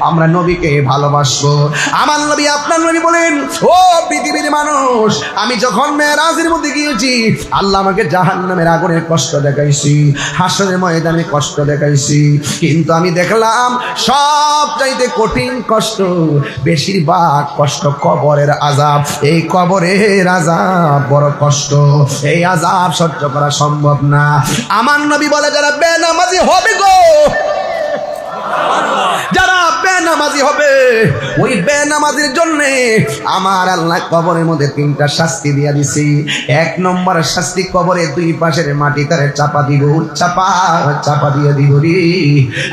আমরা নবীকে ভালোবাসবো। আমার নবী আপনার নবী বলেন, ও পৃথিবীর মানুষ, আমি যখন মেরাজের মধ্যে গিয়েছি আল্লাহ আমাকে জাহান্নামের আগুনের কষ্ট দেখাইছি, হাসরের ময়দানে কষ্ট দেখাইছি, কিন্তু আমি দেখলাম সব চাইতে কঠিন কষ্ট, বেশিরভাগ কষ্ট কবরের আযাব। এই কবরের আযাব বড় কষ্ট, এই আযাব সহ্য করা সম্ভব না। আমার নবী বলে, যারা বেনামাজি হবে গো, যারা বেনামাজি হবে, ওই বেনামাজির জন্য আমার আল্লাহ কবরের মধ্যে 3টা শাস্তি দিয়া দিছি। 1 নম্বর শাস্তি, কবরে 2 পাশের মাটি তারে চাপা দিব, চাপা দিয়ে দিব রে।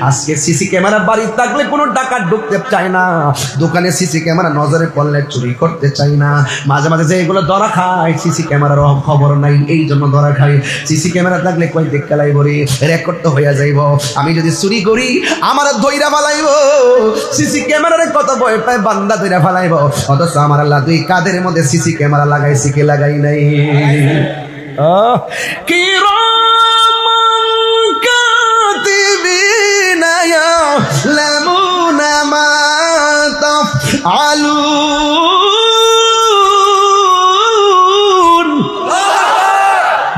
আজকে সিসি ক্যামেরা বাড়ি থাকলে কোনো ডাকাত ঢুকতে চায় না, দোকানে সিসি ক্যামেরা নজরে পড়লে চুরি করতে চায় না। মাঝে মাঝে যে এগুলো ধরা খায়, সিসি ক্যামেরার খবর নাই, এই জন্য ধরা খায়। সিসি ক্যামেরা থাকলে কই দেখ খেলাইব রে, রেকর্ড তো হইয়া যাইব। আমি যদি চুরি করি আমার ধইরা ফালাইব, সিসি ক্যামেরার কত ভয় পায়, বান্দা ধইরা ফালাইব। অথচ আমার আল্লাহ 2 কাদের মধ্যে সিসি ক্যামেরা লাগাইছি, কি লাগাই নাই? কিরামান কাতিবিনা ইয়ালামুনা মা তাফআলুন।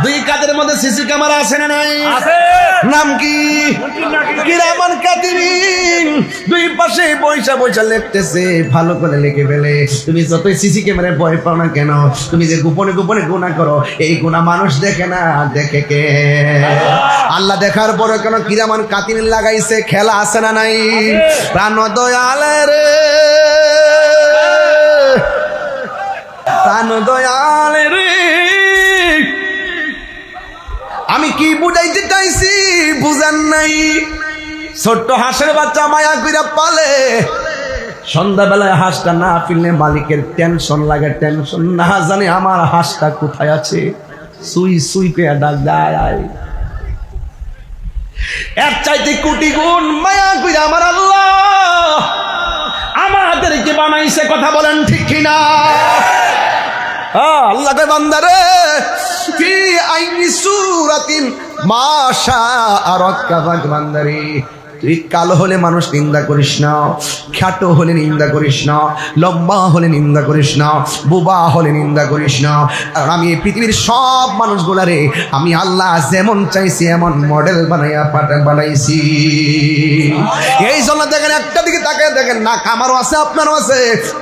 2 কাদের মধ্যে সিসি ক্যামেরা আছে না নাই? আছে। নাম কি? কিরামান কাতিবিন। 2 পাশে পয়সা পয়সা লিখতেছে, ভালো করে লিখে ফেলে। তুমি যতই সিসি ক্যামেরায় ভয় পাও না কেন, তুমি যে গোপনে গোপনে গুনাহ করো, এই গুনাহ মানুষ দেখে না, দেখে কে? আল্লাহ দেখার পরে কেন কিরামান কাতিবিন লাগাইছে? খেলা আছে না নাই? প্রাণ দয়ালের, প্রাণ দয়ালের, আমি কি বুঝাইতে চাইছি বুঝান নাই? ছোট্ট হাঁসের বাচ্চা মায়া কইরা পালে, সন্ধ্যাবেলায় হাঁসটা না ফিরলে মালিকের টেনশন লাগে, টেনশন না জানে আমার হাঁসটা কোথায় আছে, সুই সুই করে ডাক দেয়। এর চাইতে কোটি গুণ মায়া কইরা আমার আল্লাহ আমাদেরকে বানাইছে। কথা বলেন ঠিক কিনা? আল্লাহ কে বান্দারে ফি আইনি সূরাতিন মা শাআ রাক্কাবাক, বান্দারে তুই কালো হলে মানুষ নিন্দা করিস না, খাটো হলে নিন্দা করিস না, লম্বা হলে নিন্দা করিস না, বোবা হলে নিন্দা করিস না। আর আমি এই পৃথিবীর সব মানুষগুলারে আমি আল্লাহ যেমন চাইছি এমন মডেল বানাইয়া বানাইছি। এই জন্য দেখেন, একটা দিকে তাকায় দেখেন, নাক আমারও আছে আপনারও আছে,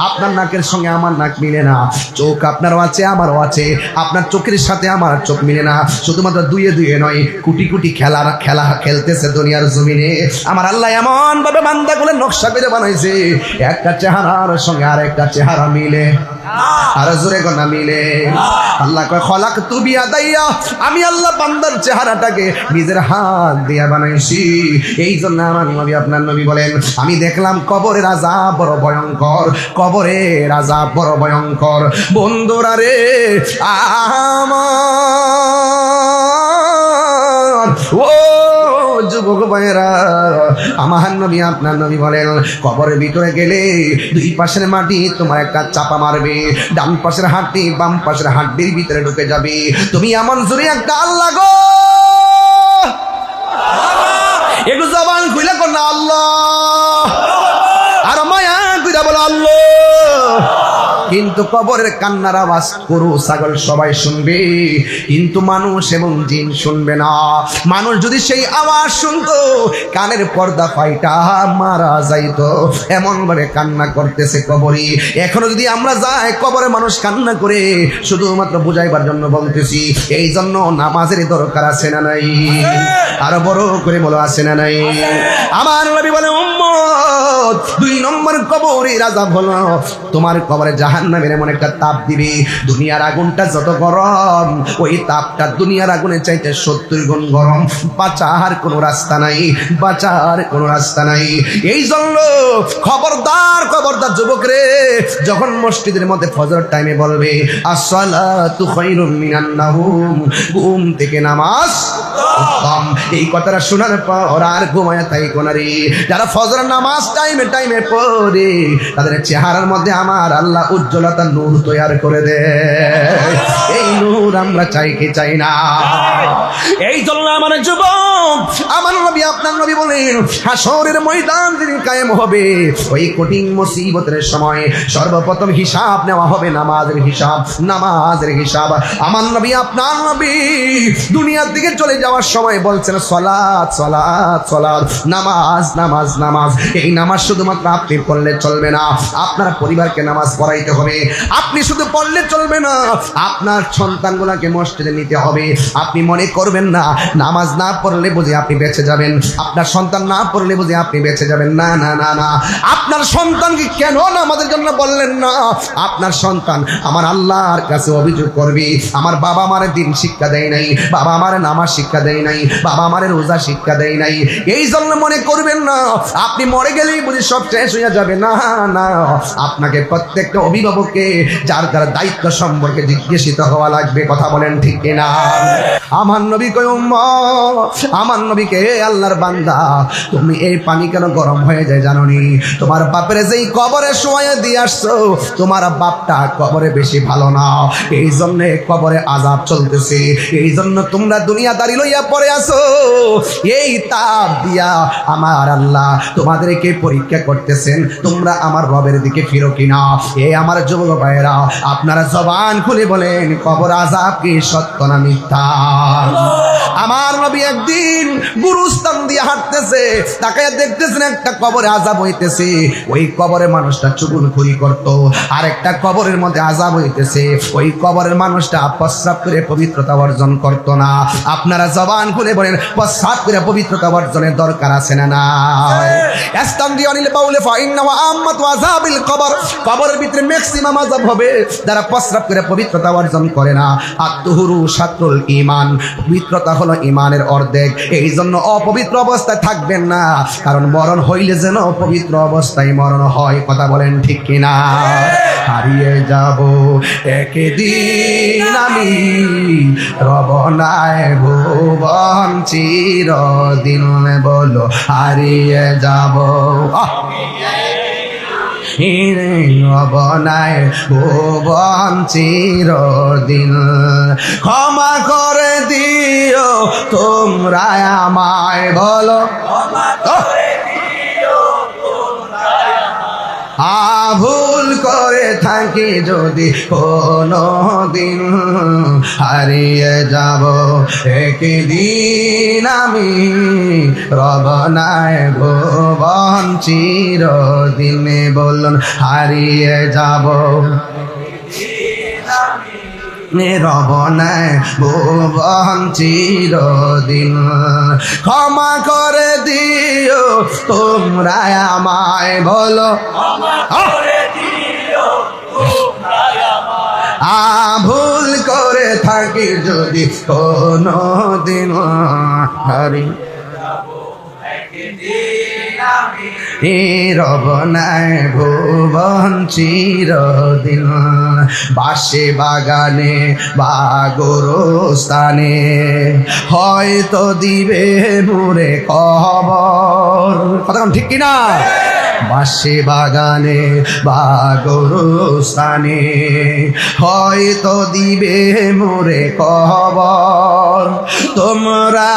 আপনার নাকের সঙ্গে আমার নাক মিলে না, চোখ আপনারও আছে আমারও আছে, আপনার চোখের সাথে আমার চোখ মিলে না। শুধুমাত্র 2 নয়, কোটি কোটি খেলা খেলতেছে দুনিয়ার জমিনে। আমার আল্লাহ এমন ভাবে বান্দাগুলো নকশা করে বানাইছে, একটা চেহারার সঙ্গে আর একটা চেহারা মিলে, আর জোরে গোনা মিলে। আল্লাহ কয় খলাকতু বিয়াদাইয়া, আমি আল্লাহ বান্দার চেহারাটাকে নিজের হাত দিয়া বানাইছি। এই জন্য আমার নবী আপনার নবী বলেন, আমি দেখলাম কবরের আযাব বড় ভয়ঙ্কর, কবরের আযাব বড় ভয়ঙ্কর। বন্ধুরা রে আমার, ও যুবক ভাইয়েরা, আমার নবী আপনার নবী বলেন, কবরের ভিতরে গেলে 2 পাশের মাটি তোমার একটা চাপা মারবে, ডান পাশের হাড্ডি বাম পাশের হাড্ডির ভিতরে ঢুকে যাবে। তুমি এমন জোরে একটা আল্লাহ গো, একটু জবান খুলে কর না আল্লাহ, আর মায়া কইরা বলো আল্লাহ। কিন্তু কবরের কান্নার আওয়াজ গরু ছাগল সবাই শুনবে, কিন্তু মানুষ এবং জিন শুনবে না। মানুষ যদি সেই আওয়াজ শুনতো, কানের পর্দা ফাইটা মারা যাইতো, এমন ভাবে কান্না করতেছে কবরে। এখনো যদি আমরা যাই কবরে মানুষ কান্না করে, শুধুমাত্র বুঝাইবার জন্য বলতেছি। এই জন্য নামাজের দরকার আছে না নাই? আরো বড় করে বলো, আছে না নাই? আমার নবী বলে, উম্মত 2 নম্বর কবরের আযাব হলো তোমার কবরে জাহান্নামের এমন একটা তাপ দিবে, দুনিয়ার আগুনটা যত গরম, ওই তাপটা দুনিয়ার আগুনের চাইতে 70 গুণ গরম। বাঁচার কোনো রাস্তা নাই, বাঁচার কোনো রাস্তা নাই। এই জন্য খবরদার খবরদার যুবক রে, যখন মসজিদের মধ্যে ফজর টাইমে বলবে আসসালাতু খায়রুম মিনান নাওম, ঘুম থেকে নামাজ উত্তম, এই কথাটা শোনার পর আর ঘুমায় তাই কোনারি। যারা ফজর নামাজ টাইমে টাইমে পড়ে তাদের চেহারার মধ্যে আমার আল্লাহ উজ্জ্বলতা নূর তৈরি করে দেয়। এই নূর আমরা চাই কি চাই না? এই জন্য আমার যুবক, আমার নবী আপনার নবী বলেন হাসরের ময়দান যেদিন কায়েম হবে, ওই কঠিন মুসিবতের সময় সর্বপ্রথম হিসাব নেওয়া হবে নামাজের হিসাব, নামাজের হিসাব। আমার নবী আপনার নবী দুনিয়ার দিকে চলে যাওয়ার সময় বলছেন সালাত সালাত সালাত, নামাজ নামাজ নামাজ। এই নামাজ শুধুমাত্র আপনি পড়লে চলবে না, আপনার পরিবারকে নামাজ পড়াইতে হবে। আপনি শুধু পড়লে চলবে না, আপনার সন্তানগুলোকে মসজিদে নিতে হবে। আপনি মনে করবেন না নামাজ না পড়লে বুঝি আপনি বেঁচে যাবেন, আপনার সন্তান না পড়লে বুঝি আপনি বেঁচে যাবেন। না না না না, আপনার সন্তানকে কেন নামাজের জন্য বললেন না? আপনার সন্তান আমার আল্লাহর কাছে অভিযোগ করবে, আমার বাবা আমারে দিন শিক্ষা দেয় নাই, বাবা আমারে নামাজ শিক্ষা দেয় নাই, বাবা আমারে রোজা শিক্ষা দেয় নাই। এই জন্য মনে করবেন না আপনি মরে গেলেই বুঝি সব শেষ হয়ে যাবে। না না, আপনাকে প্রত্যেকটা অভিভাবককে যার যার দায়িত্ব সম্পর্কে জিজ্ঞাসিত হওয়া লাগবে। কথা বলেন ঠিক কিনা? আমার নবী কই উম্মত, আমার নবীকে আল্লাহর বান্দা, তুমি এই পানি কেন গরম হয়ে যায় জানো নি? তোমার বাপের যেই কবরে শোয়া দিয়ে আসছো, তোমার বাপটা কবরে বেশি ভালো না, এই জন্য কবরে আযাব চলতেছে। এই জন্য তোমরা দুনিয়াদারি লইয়া পড়ে আছো। এই তাপ দিয়া আমার আল্লাহ তোমাদেরকে পরীক্ষা করতেছেন, তোমরা আমার রবের দিকে ফিরো কিনা। এ আমার যুবক ভাইরা, আপনারা জবান খুলে বলেন কবর আযাব কি সত্য না মিথ্যা? আমার নবী একদিন গুরুস্থান দিয়ে হাঁটতেছে, তাকায় দেখতেছেন একটা কবরে আযাব হইতেছে। ওই কবরে মানুষটা চুগলখড়ি করত, আর একটা কবরের মধ্যে আযাব হইতেছে। ওই কবরের মানুষটা প্রস্রাব করে পবিত্রতা অর্জন করত না। আপনারা জবান খুলে বলেন প্রস্রাব করে পবিত্রতা অর্জনের দরকার আছে না? কবরের ভিতরে ম্যাক্সিমাম আযাব হবে যারা প্রস্রাব করে পবিত্রতা অর্জন করে না। আত্মহুরু শাত্রুল ঈমান, পবিত্রতা হলো ঈমানের অর্ধেক। এই জন্য অপবিত্র অবস্থায় থাকবেন না, কারণ মরণ হইলে যেন পবিত্র অবস্থায় মরণ হয়। কথা বলেন ঠিক কিনা? হারিয়ে যাব একদিন আমি, রব নাই ভুবন চিরদিন, বলো হারিয়ে যাব রব নাই ভুবন চিরদিন। ক্ষমা করে দিও তোমরা আমায়, বলো ভুল করে থাকি যদি কোনো দিন, হারিয়ে যাব একদিন আমি, রব নাই ভুবন চিরদিন, বলুন হারিয়ে যাব রব নাই ভুবন চিরদিন। ক্ষমা করে দিও তোমরা আমায়, বলো ভুল করে থাকি যদি কোনো দিন, হারি রব নাই ভুবন চিরদিন। বাসে বাগানে বা গোরস্থানে হয়তো দিবে মোরে খবর। কথা ঠিক কিনা? বাসে বাগানে বা গোরস্থানে হয়তো দিবে মোরে খবর। তোমরা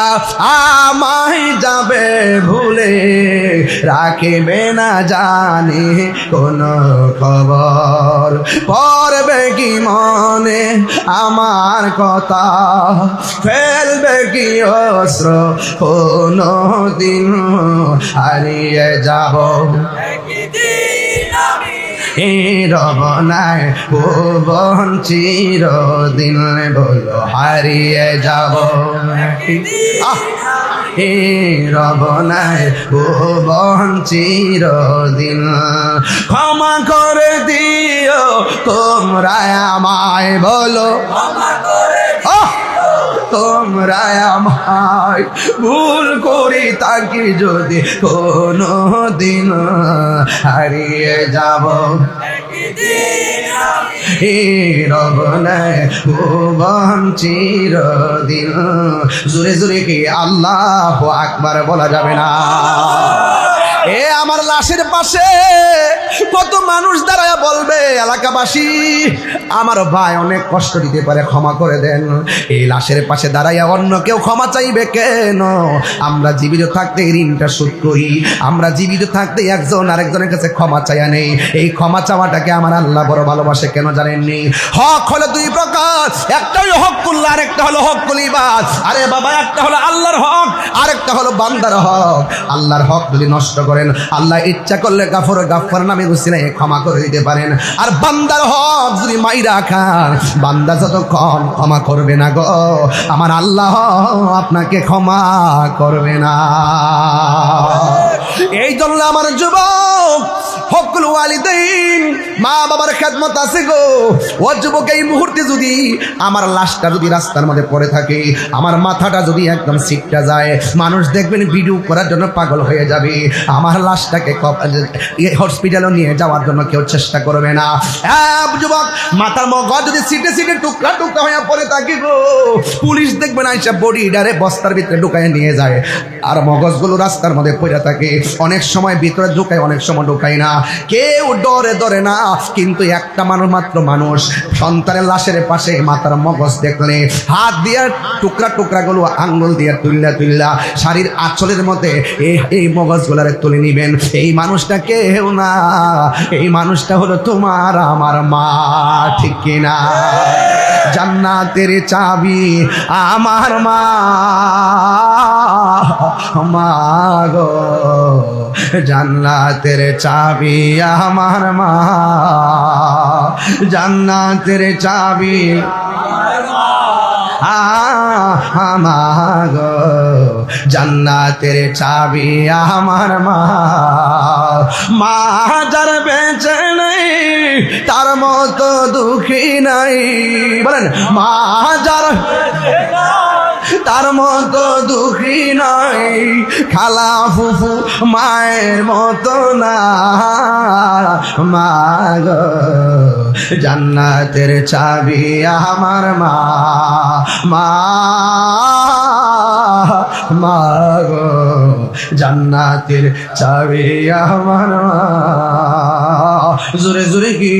আমায় যাবে ভুলে, রাখিবে না জানি কোন খবর। পড়বে কি মনে আমার কথা, ফেলবে কি অস্ত্র কোনো দিন, হারিয়ে যাব রব নাই ভুবন চিরদিন, বলো হারিয়ে যাব রব নাই ভুবন চিরদিন। ক্ষমা করে দিও তোমরা আমায়, বলো তোমরা আমায়, ভুল করি তাকে যদি কোনো দিন, হারিয়ে যাব রব নাই ভুবন চিরদিন। জোরে জোরে কি আল্লাহু আকবার বলা যাবে না? এ আমার লাশের পাশে কত মানুষ দাঁড়ায় বলবে, এলাকাবাসী আমার ভাই অনেক কষ্ট দিতে পারে, ক্ষমা করে দেন। এই লাশের পাশে দাঁড়াইয়া অন্য কেউ ক্ষমা চাইবে কেন? আমরা জীবিত থাকতে এই ঋণটা শোধ করি, আমরা জীবিত থাকতে একজন আরেকজনের কাছে ক্ষমা চাইয়া নেই। এই ক্ষমা চাওয়াটাকে আমার আল্লাহ বড় ভালোবাসে কেন জানেননি? হক হলো দুই প্রকার, একটা হলো হকুল্লাহ, আরেকটা হলো হকুল ইবাদ। আরে বাবা, একটা হলো আল্লাহর হক, আরেকটা হলো বান্দার হক। আল্লাহর হক যদি নষ্ট করেন, আল্লাহ ইচ্ছা করলে গাফর গাফফার নামে উসিলায় ক্ষমা করে দিতে পারেন। আর বান্দার হক যদি মাইরা খান, বান্দা যতক্ষণ ক্ষমা করবে না গো, আমার আল্লাহ আপনাকে ক্ষমা করবে না। এই জন্য আমার যুবক, হকুল ওয়ালিদাইন, মা বাবার খেদমত আছে গো। ও যুবক, এই মুহূর্তে যদি আমার লাশটা যদি রাস্তার মধ্যে পড়ে থাকে, আমার মাথাটা যদি একদম সিটটা যায়, মানুষ দেখবেন ভিডিও করার জন্য পাগল হয়ে যাবে। আমার লাশটাকে হসপিটালে নিয়ে যাওয়ার জন্য কেউ চেষ্টা করবে না। যুবক, মাথার মগজ যদি সিটে সিটে টুকরা টুকরা হয়ে পড়ে থাকে গো, পুলিশ দেখবেন আইসা বডি ডারে বস্তার ভিতরে ঢুকায় নিয়ে যায়। আর মগজগুলো রাস্তার মধ্যে পড়ে থাকে, অনেক সময় ভিতরে ঢুকায়, অনেক সময় ঢুকায় না। কেউ ডরে ডরে না, কিন্তু একটা মানুষ মাত্র মানুষ সন্তানের লাশের পাশে মাথার মগজ দেখলে হাত দিয়ে টুকরা টুকরা গুলো আঙ্গুল দিয়ে তুল্লা তুল্লা শাড়ির আঁচলের মধ্যে এই মগজগুলারে তুলে নিবেন। এই মানুষটা কেউ না, এই মানুষটা হলো তোমার আমার মা, ঠিক কিনা? জান্নাতের চাবি আমার মা, মা গো, জান্নাতের চাবি আমার মা, জান্নাতের চাবি আমার গো, জান্নাতের চাবি আমার মা। মা যার বেঁচে নেই তার মতো দুঃখী নাই, বলেন মা যার তার মতো দুঃখী নাই, খালা ফুফু মায়ের মতো না, মা গো, জান্নাতের চাবি আমার মা, মা মা গো, জান্নাতের চাবি আমার মা। জোরে জোরে কি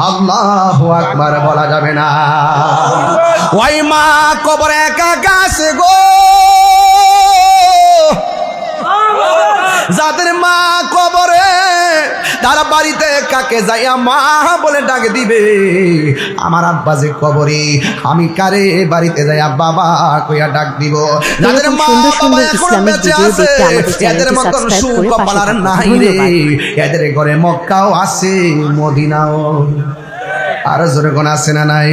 আল্লাহু আকবার বলা যাবে না? ওই মা কবরে একা কাছে গো, যাদের মা কবরে, তারা বাড়িতে কাকে যাইয়া মা বলে ডাক দিবে। আমার আব্বা যে কবরে, আমি কারে বাড়িতে যাইয়া বাবা কইয়া ডাক দিব? যাদের মা বাবা এখনো বেঁচে আছে, এদের মতন সুকপাল আর নাই রে। এদের ঘরে মক্কাও আছে, মদিনাও, আর জোরে কোন আছে না নাই?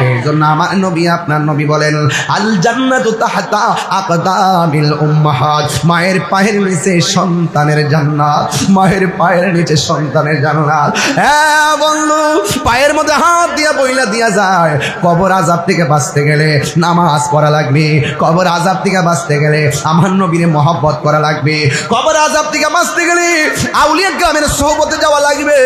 এই জন্য আমার নবী, আপনার নবী বলেন, আল জান্নাতু তাহতা আকদামিল উম্মাহাত, মায়ের পায়ের নিচে সন্তানের জান্নাত, মায়ের পায়ের নিচে সন্তানের জান্নাত। হ্যাঁ বন্ধু, পায়ের মধ্যে হাত দিয়া বইলা দিয়া যায়। কবর আযাব থেকে বাঁচতে গেলে নামাজ পড়া লাগবে, কবর আযাব থেকে বাঁচতে গেলে আমার নবীর মহব্বত করা লাগবে, কবর আযাব থেকে বাঁচতে গেলে আউলিয়া গ্রামের সোহবতে যাওয়া লাগবে,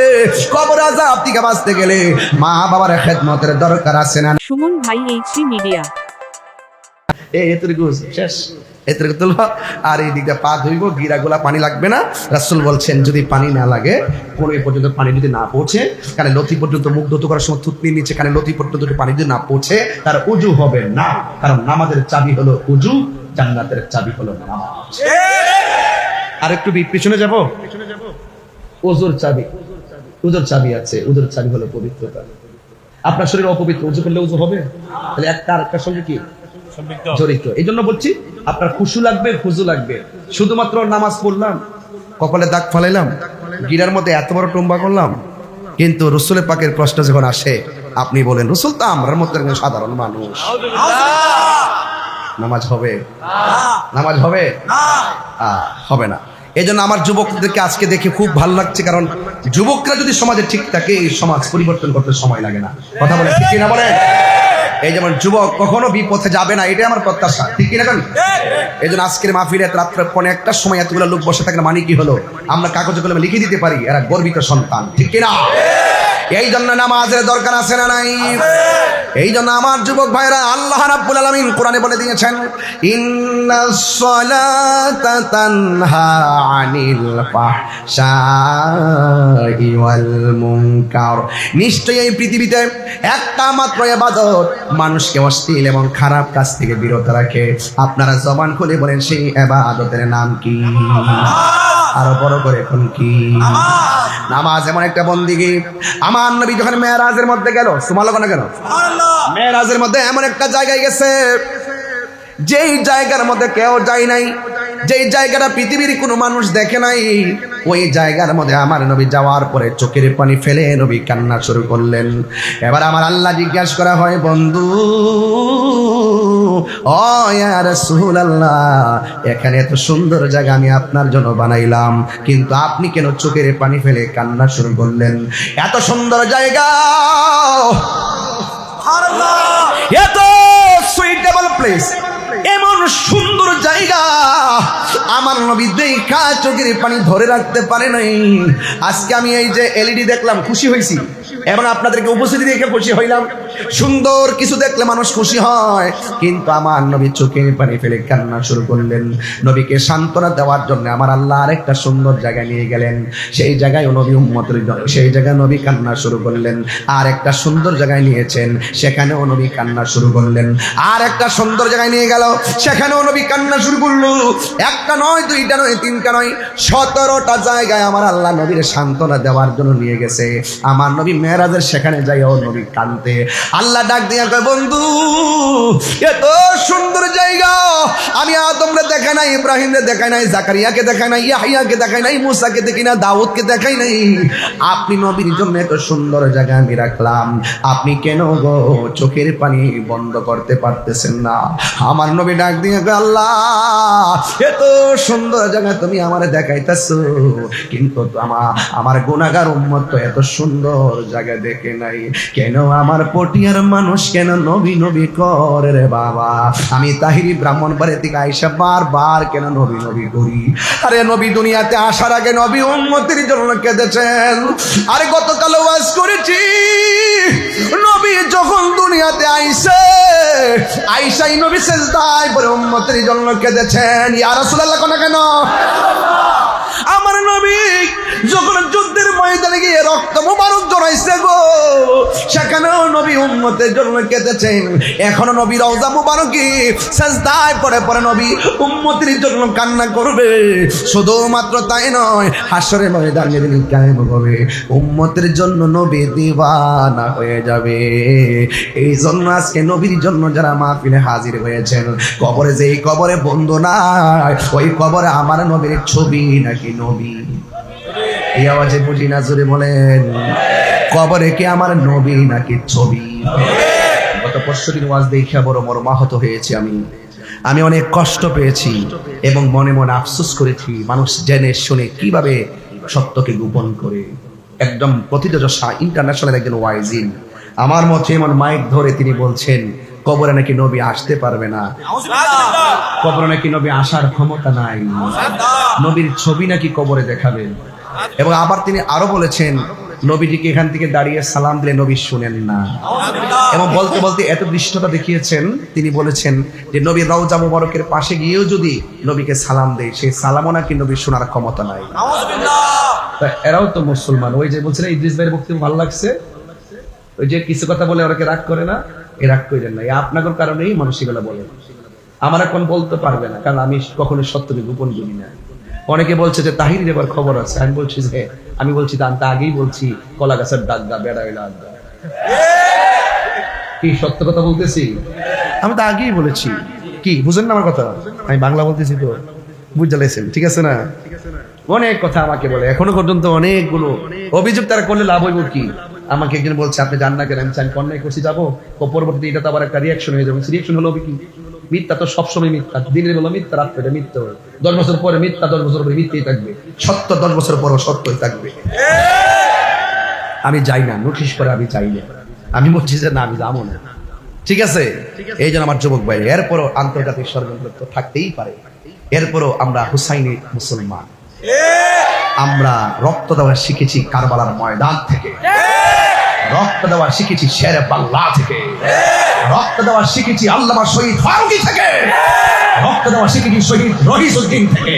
কবর আযাব থেকে বাঁচতে গেলে মা বাবার খেদমতের দরকার আছে না? সুমন ভাই, এইচডি মিডিয়া। এতটুকু শেষ, এতটুকু তুলব। আর এই দিকটা পা ধুইব, গিরাগুলা পানি লাগবে না। রাসূল বলছেন যদি পানি না লাগে, কোন পর্যন্ত পানি যদি না পৌঁছে, কানে লতি পর্যন্ত মুখ ধুতে করার সময় থুতনির নিচে কানে লতি পর্যন্ত পানি যদি না পৌঁছে, তার উজু হবে না। কারণ নামাজের চাবি হলো উজু, জান্নাতের চাবি হলো নামাজ। আর একটু পিছনে যাব, ওযুর চাবি, উজুর চাবি আছে, উজুর চাবি হলো পবিত্রতা। আপনার শরীর অপবিত্র, উজু করলে উজু হবে? তাহলে একটা আরেকটার সঙ্গে কি জড়িত? এই জন্য বলছি, আপনার খুশু লাগবে, খুজু লাগবে। শুধুমাত্র নামাজ পড়লাম, কপালে দাগ ফালাইলাম, গিরার মধ্যে এত বড় টুম্বা করলাম, কিন্তু রাসূলের পাকের প্রশ্ন যখন আসে, আপনি বলেন রাসূল তো আমরার মতো একজন সাধারণ মানুষ, নামাজ হবে? নামাজ হবে? হবে না। এই জন্য আমার যুবকদেরকে আজকে দেখে খুব ভালো লাগছে, কারণ যুবকরা যদি সমাজে ঠিক থাকে, এই সমাজ পরিবর্তন করতে সময় লাগে না। কথা বলে ঠিক কিনা বলেন? এই যেমন যুবক কখনো বিপথে যাবে না, এটাই আমার প্রত্যাশা, ঠিক কিনা? এই জন্য আজকের মাহফিলে রাত্রে 1:30টার সময় এতগুলো লোক বসে থাকলে মানে কি হলো? আমরা কাগজে কলমে লিখে দিতে পারি এরা গর্বিত সন্তান, ঠিক কিনা? এই জন্য নামাজের দরকার আছে না নাই? এই জন্য আমার যুবক ভাইরা, আল্লাহ রাব্বুল আলামিন কোরআনে বলে দিয়েছেন, ইন্নাস সালাতা তানহা আনিল ফাহশাই ওয়াল মুনকার। নিশ্চয়ই এই পৃথিবীতে একটা মাত্র ইবাদত মানুষকে অশ্লীল এবং খারাপ কাজ থেকে বিরত রাখে। আপনারা জবান খুলে বলেন সেই ইবাদতের নাম কি? আরো বড় করে কোন কি? নামাজ এমন একটা বন্দিগি। আমার নবী যখন মেরাজের মধ্যে গেল, সুবহানাল্লাহ না কেন? মেরাজের মধ্যে এমন একটা জায়গায় গেছে যেই জায়গার মধ্যে কেউ যায় নাই, যেই জায়গাটা পৃথিবীর কোনো মানুষ দেখে নাই। ওই জায়গার মধ্যে আমার নবী যাওয়ার পরে চোখের পানি ফেলে নবী কান্না শুরু করলেন। এবার আমার আল্লাহ জিজ্ঞাসা করা হয়, বন্ধু ও ইয়া রাসূলুল্লাহ, এখানে এত সুন্দর জায়গা আমি আপনার জন্য বানাইলাম, কিন্তু আপনি কেন চোখের পানি ফেলে কান্না শুরু করলেন? এত সুন্দর জায়গা, এত সুইটেবল প্লেস, এমন সুন্দর জায়গা আমার নবী দেখা চোখের পানি ধরে রাখতে পারে নাই। আজকে আমি এই যে এলইডি দেখলাম, খুশি হয়েছি, এবং আপনাদেরকে উপস্থিতি দেখে খুশি হইলাম। সুন্দর কিছু দেখলে মানুষ খুশি হয়, কিন্তু আমার নবী চোখের পানি ফেলে কান্না শুরু করলেন। নবীকে সান্ত্বনা দেওয়ার জন্য আমার আল্লাহ আরেকটা সুন্দর জায়গায় নিয়ে গেলেন। সেই জায়গায় নবী উম্মতের জন্য, সেই জায়গায় নবী কান্না শুরু করলেন। আর একটা সুন্দর জায়গায় নিয়েছেন, সেখানেও নবী কান্না শুরু করলেন। আর একটা সুন্দর জায়গায় নিয়ে গেল, সেখানেও নবী কান্না শুরু করলো। একটা নয়, দুইটা নয়, তিনটা নয়, 17টা জায়গায় আমার আল্লাহ নবীর সান্ত্বনা দেওয়ার জন্য নিয়ে গেছে। আমার নবী মেরাজের সেখানে যাইও নবী কাঁদতে। আল্লাহ ডাক দিয়া কয়, বন্ধু এত সুন্দর জায়গা আমি আদমরে দেখাই নাই, ইব্রাহিমরে দেখাই নাই, জাকারিয়াকে দেখাই নাই, ইয়াহইয়াকে দেখাই নাই, মুসাকে দেখি না, দাউদকে দেখাই নাই। আপনি নবীর জন্য এত সুন্দর জায়গা আমি রাখলাম, আপনি কেন গো চোখের পানি বন্ধ করতে পারতেছেন না? আমার নবী ডাক দিয়ে কয়, আল্লাহ এত সুন্দর জায়গা তুমি আমারে দেখাইতেছো, কিন্তু আমার গুনাহগার উম্মত তো এত সুন্দর জায়গা দেখে নাই। কেন আমার পটিয়ার মানুষ কেন নবী নবী করে রে বাবা? আমি তাহিরি ব্রাহ্মণবাড়ি থেকে আইসা বারবার কেন নবী নবী করি? আরে নবী দুনিয়াতে আসার আগে নবী উম্মতের জন্য কেঁদেছেন। আরে গতকাল ওয়াজ করেছি, নবী যখন দুনিয়াতে আইসাই নবী সেজদায় পড়ে উম্মতের জন্য কেঁদেছেন। ইয়া রাসূলুল্লাহ কোন কেন? আমার নবী যখন যুদ্ধের ময়দানে গিয়ে রক্ত মুবারক জড়াইছে গো, সেখানেও নবী উম্মতের জন্য কেঁদেছেন। এখনো নবী রওজা মুবারকে সিজদায় পড়ে পড়ে নবী উম্মতের জন্য কান্না করবে। শুধুমাত্র তাই নয়, হাসরের ময়দানে যেদিন কায়েম হবে, উম্মতের জন্য নবী দিওয়ানা হয়ে যাবে। এই জন্য আজকে নবীর জন্য যারা মাহফিলে হাজির হয়েছেন, কবরে যেই কবরে বন্ধু নাই, ওই কবরে আমার নবীর ছবি নাকি নবী? এই আওয়াজে বুঝি না, জোরে বলেন, কবরে কি আমার নবী নাকি ছবি? গত পরশুদিন ওয়াজ দেখে বড় মর্মাহত হয়েছি। আমি অনেক কষ্ট পেয়েছি এবং মনে মনে আফসোস করেছি, মানুষ জেনে শুনে কিভাবে সত্যকে গোপন করে। একদম প্রথিতযশা ইন্টারন্যাশনাল একজন ওয়াইজিন আমার মতে এমন মাইক ধরে তিনি বলছেন, কবরে নাকি নবী আসতে পারবে না, কবরে নাকি নবী আসার ক্ষমতা নাই, নবীর ছবি নাকি কবরে দেখাবেন। এবং আবার তিনি আরো বলেছেন, নবীজিকে এখান থেকে দাঁড়িয়ে সালাম দিলে নবী শুনেন না। এবং বলতে বলতে এত দৃষ্টতা দেখিয়েছেন, তিনি বলেছেন যে নবীর রওজা মুবারকের পাশে গিয়েও যদি নবীকে সালাম দেয়, সেই সালামও নাকি নবী শোনার ক্ষমতা নাই। এরাও তো মুসলমান। ওই যে বলছেন ইদ্রিস ভাইয়ের বক্তব্য ভালো লাগছে, ওই যে কিছু কথা বলে ওরাকে রাগ করে না, এ রাগ করেন না, আপনাদের কারণেই মানুষ এগুলো বলে। আমার এখন বলতে পারবে না, কারণ আমি কখনো সত্যকে গোপন করি না। অনেকে বলছে যে তাহির এবার খবর আছে, আমি বলছি যে আমি তা আগেই বলছি, কলা গাছের ডাক দা বেড়া হইলা আড্ডা। কি সত্য কথা বলতেছি? আমি তো আগেই বলেছি। কি বুঝেন না আমার কথা? আমি বাংলা বলতেছি তো, বুঝতে লাইছেন, ঠিক আছে না? অনেক কথা আমাকে বলে, এখনো পর্যন্ত অনেকগুলো অভিযোগ তারা করলে লাভ হইব কি? আমাকে একজন বলছে আপনি জান না কেন? আমি চাই অন্যায় করছি যাবো, পরবর্তীতে এটা তো আবার একটা রিয়াকশন হয়ে যাবে। রিয়াকশন হলো কি? মিথ্যা তো সবসময় মিথ্যা, দিনের বেলা মিথ্যা, রাত্রে মিথ্যা হয়। 10 বছর পরে মিথ্যা, 10 বছর পরে মিথ্যাই থাকবে। সত্য 10 বছর পরও সত্যই থাকবে। আমি যাই না, নোটিশ করে আমি যাই না, আমি বলছি যে না আমি যাবো না, ঠিক আছে? এই জন্য আমার যুবক ভাই, এরপরও আন্তর্জাতিক ষড়যন্ত্র তো থাকতেই পারে, এরপরও আমরা হুসাইনি মুসলমান, আমরা রক্ত দেওয়া শিখেছি কারবালার ময়দান থেকে। রক্ত দেওয়া শিখেছি শেরে বাল্লা থেকে, রক্ত দেওয়া শিখেছি আল্লামা শহীদ ফারুকী থেকে, রক্ত দেওয়া শিখেছি শহীদ রহিসউদ্দিন থেকে।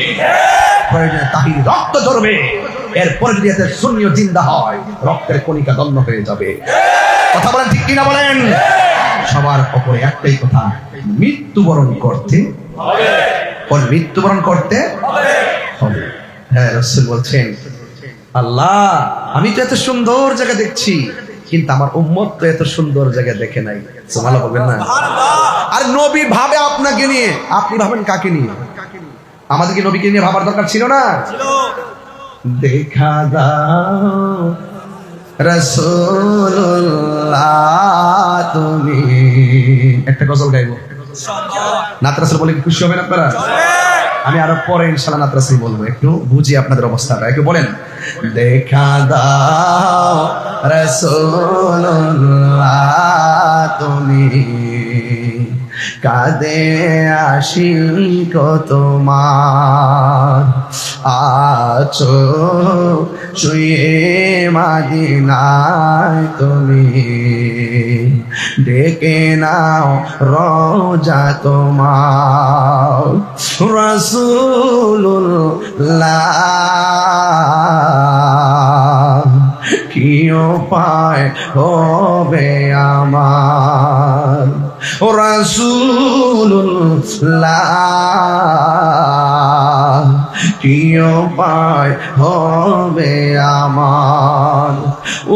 প্রয়োজনে তাহির রক্ত ঝরবে, এরপরে যদি এতে সুন্নিও জিন্দা হয় রক্তের কণিকা দন্ন হয়ে যাবে। কথা বলেন ঠিক কিনা বলেন? সবার উপরে একটাই কথা, মৃত্যুবরণ করতে হবে। মৃত্যুবরণ করতে হবে। হ্যাঁ, রাসূল বলছেন, আল্লাহ আমি তো এত সুন্দর জায়গা দেখছি, কিন্তু আমার উম্মত তো এত সুন্দর জায়গা দেখে নাই। সুবহানাল্লাহ বলবেন না? আর নবী ভাবে আপনাকে নিয়ে, আপনি ভাবেন কাকে নিয়ে? আমাদের কি নবীকে নিয়ে ভাবার দরকার ছিল না? দেখা দাও রাসূলুল্লাহ তুমি। একটা গজল গাইবো, নাত রাসূল বলে কি খুশি হবেন আপনারা? আমি আরো পরে ইনশাআল্লাহ নাত রাসূল বলবো, একটু বুঝি আপনাদের অবস্থাটা। একটু বলেন, দেখা দাও রাসূলুল্লাহ তুমি, কাঁদে আশিক তোমার, আছো শুয়ে মাদিনায় তুমি, ডেকে নাও রোজা তোমার, রাসূলুল্লাহ কি উপায় হবে আমার, রাসূলুল্লাহ কি উপায় হবে আমার,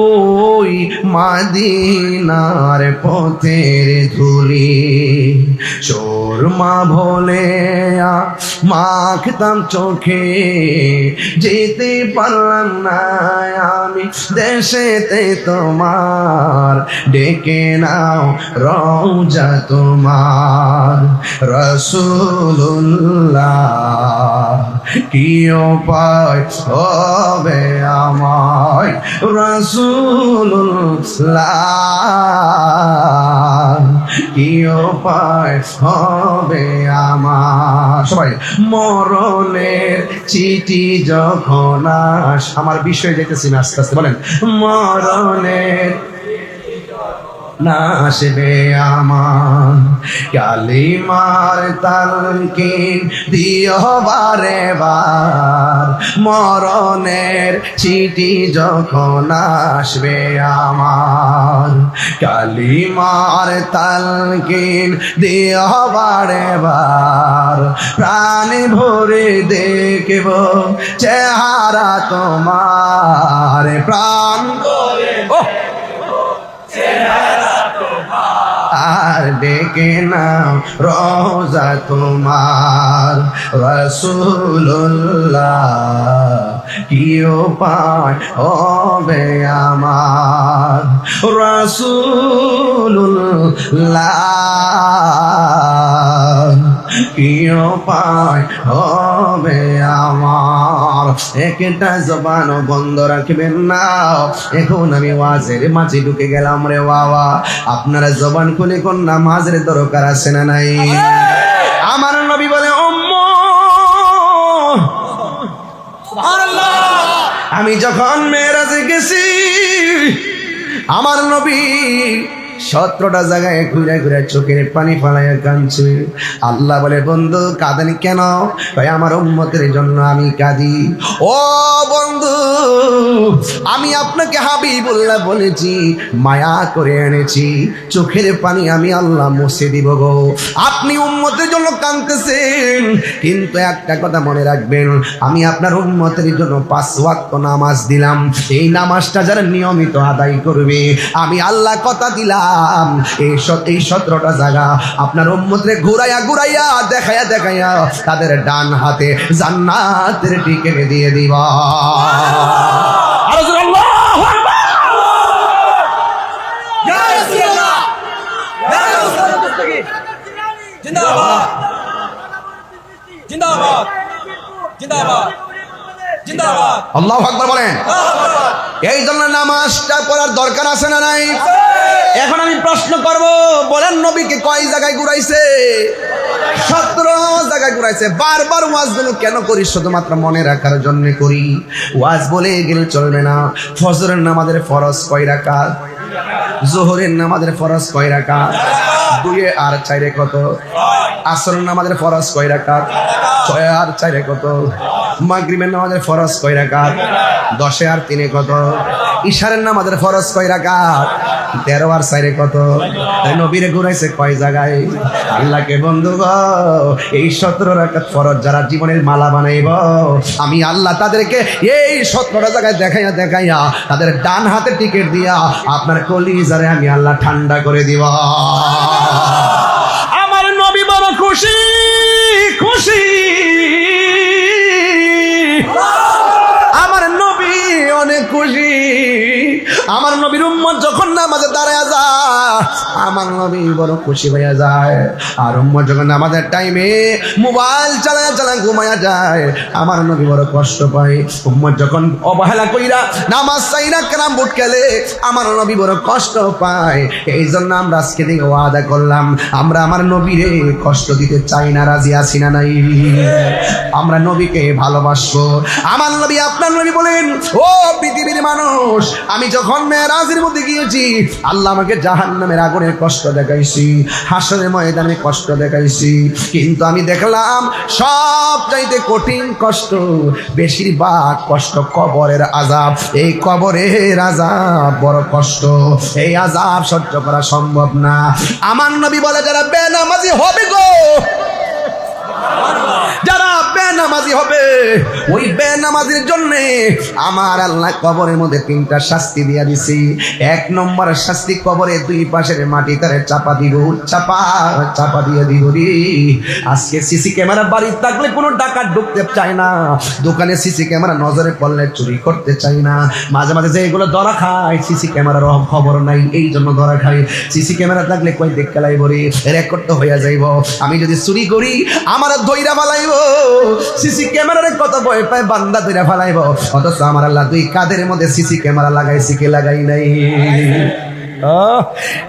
ওই মাদিনার পথের ধুলি সুরমা ভোলে মাখতাম চোখে, যেতে পারলাম না আমি দেশেতে তোমার, ডেকে নাও রওজা তোমার, রাসূলুল্লাহ কি উপায় হবে আমায়, রাসূলুল্লাহ কি উপায় হবে আমার। সবাই, মরণের চিঠি যখন আমার বিষয়ে যেতেছি না, আস্তে আস্তে বলেন, মরণের না আসবে আমার, কালিমার তালকিন দিও বারে বার, মরণের চিঠি যখন আসবে আমার, কালিমার তালকিন দিও বারে বার, প্রাণ ভরে দেখব চেহারা তোমার, প্রাণ ভরে আর ডেকে নাও রোজা তোমার, রাসূলুল্লাহ কি উপায় হবে আমার, রাসূলুল্লাহ কি উপায় হবে আমার। একটা জবান বন্ধ রাখবেন না। এখন আমি ওয়াজের মাঝে ঢুকে গেলাম রে বাবা, আপনারা জবান খুলে কোন নামাজের দরকার আছে না নাই? আমার নবী বলে, আমি যখন মেরাজে গেছি, আমার নবী 17টা জায়গায় ঘুরে ঘুরে চোখের পানি ফালাইয়া কাঁদছে। আল্লাহ বলে, বন্ধু কাঁদেন কেন? ভাই আমার উম্মতের জন্য আমি কাঁদি। ও বন্ধু, আমি আপনাকে হাবিবুল্লাহ বলেছি, মায়া করে এনেছি, চোখের পানি আমি আল্লাহ মুছে দিব গো। আপনি উম্মতের জন্য কাঁদতেছেন, কিন্তু একটা কথা মনে রাখবেন, আমি আপনার উম্মতের জন্য 5 ওয়াক্ত নামাজ দিলাম। এই নামাজটা যারা নিয়মিত আদায় করবে, আমি আল্লাহ কথা দিলাম, এই 17টা জায়গা আপনার উম্মতরে ঘুরাইয়া ঘুরাইয়া দেখাইয়া দেখাইয়া তাদের ডান হাতে জান্নাতের টিকিট দিয়ে দিবা। আল্লাহু আকবার, ইয়া রাসূলুল্লাহ, ইয়া রাসূলুল্লাহ, জিন্দাবাদ জিন্দাবাদ জিন্দাবাদ জিন্দাবাদ। আল্লাহু আকবার বলেন। এই জন্য নামাজটা পড়ার দরকার আছে না নাই? এখন আমি প্রশ্ন করব, বলেন নবীকে কয় জায়গায় ঘুরাইছে? 17 জায়গায় ঘুরাইছে। বারবার ওয়াজগুলো কেন করি? শুধুমাত্র মনে রাখার জন্য করি। ওয়াজ বলে গেলে চলবে না। ফজরের নামাজের ফরজ কয় রাকাত? জোহরের নামাজের ফরজ কয় রাকাত? 2 আর 4 কত? আসরের নামাজের ফরজ কয় রাকাত? 6 আর 4 কত? মাগরিবের নামাজের ফরজ কয় রাকাত? 10 আর 3 কত? ইশারের নামাজের ফরজ কয় রাকাত? 13 আর 4 কত? তাই নবীরে ঘুরাইছে কয় জায়গায়? আল্লাহকে বন্ধু গো, এই 17 রাকাত ফরজ যারা জীবনের মালা বানাইব, আমি আল্লাহ তাদেরকে এই 17টা জায়গায় দেখাইয়া তাদের ডান হাতে টিকেট দিয়া আপনার কলিজারে আমি আল্লাহ ঠান্ডা করে দিব। আমার নবী বড় খুশি খুশি, আমার নবী অনেক খুশি। আমার নবীর উম্মত যখন নামাজে দাঁড়ায় যায়, আমার নবী বড় খুশি হয়ে যায়। আর উম্মত যখন নামাজের টাইমে মোবাইল চালায় ঘুমায়া যায়, আমার নবী বড় কষ্ট পায়। উম্মত যখন অবহেলা কইরা নামাজ চাইরা কেরাম বুট খেলে, আমার নবী বড় কষ্ট পায়। এই জন্য আমরা আজকে থেকে ওয়াদা করলাম, আমরা আমার নবীরে কষ্ট দিতে চাই না। রাজি আছি না নাই? আমরা নবীকে ভালোবাসবো। আমার নবী আপনার নবী বলেন, ও পৃথিবীর মানুষ, আমি যখন মেরাজের মধ্যে গিয়েছি, আল্লাহ আমাকে জাহান্নামের আগুনের কষ্ট দেখাইছি, হাসরের ময়দানে কষ্ট দেখাইছি, কিন্তু আমি দেখলাম সব চাইতে কঠিন কষ্ট, বেশিরভাগ কষ্ট কবরের আযাব। এই কবরের আযাব বড় কষ্ট, এই আযাব সহ্য করা সম্ভব না। আমার নবী বলে, যারা বেনামাজি হবে গো, যারা বেনামাজি হবে, ওই বেনামাজির জন্য আমার আল্লাহ কবরের মধ্যে 3টা শাস্তি দিয়া দিছি। 1 নম্বর শাস্তি, কবরে 2 পাশের মাটি তারে চাপা দিব, চাপা দিয়ে দিব রে। আজকে সিসি ক্যামেরা বাড়ি থাকলে কোনো ডাকাত ঢুকতে চায় না, দোকানে সিসি ক্যামেরা নজরে পড়লে চুরি করতে চায় না। মাঝে মাঝে যে এগুলো ধরা খায়, সিসি ক্যামেরার খবর নাই, এই জন্য ধরা খায়। সিসি ক্যামেরা থাকলে কই দেখ খেলাইব রে, রেকর্ড তো হইয়া যাইব। আমি যদি চুরি করি আমার দইরা ফালাইব, সিসি ক্যামেরার কত ভয় পায়, বান্দা দইরা ফালাইব। অথচ আমার আল্লাহ 2 কাদের মধ্যে সিসি ক্যামেরা লাগাইছি, কে লাগাই নাই?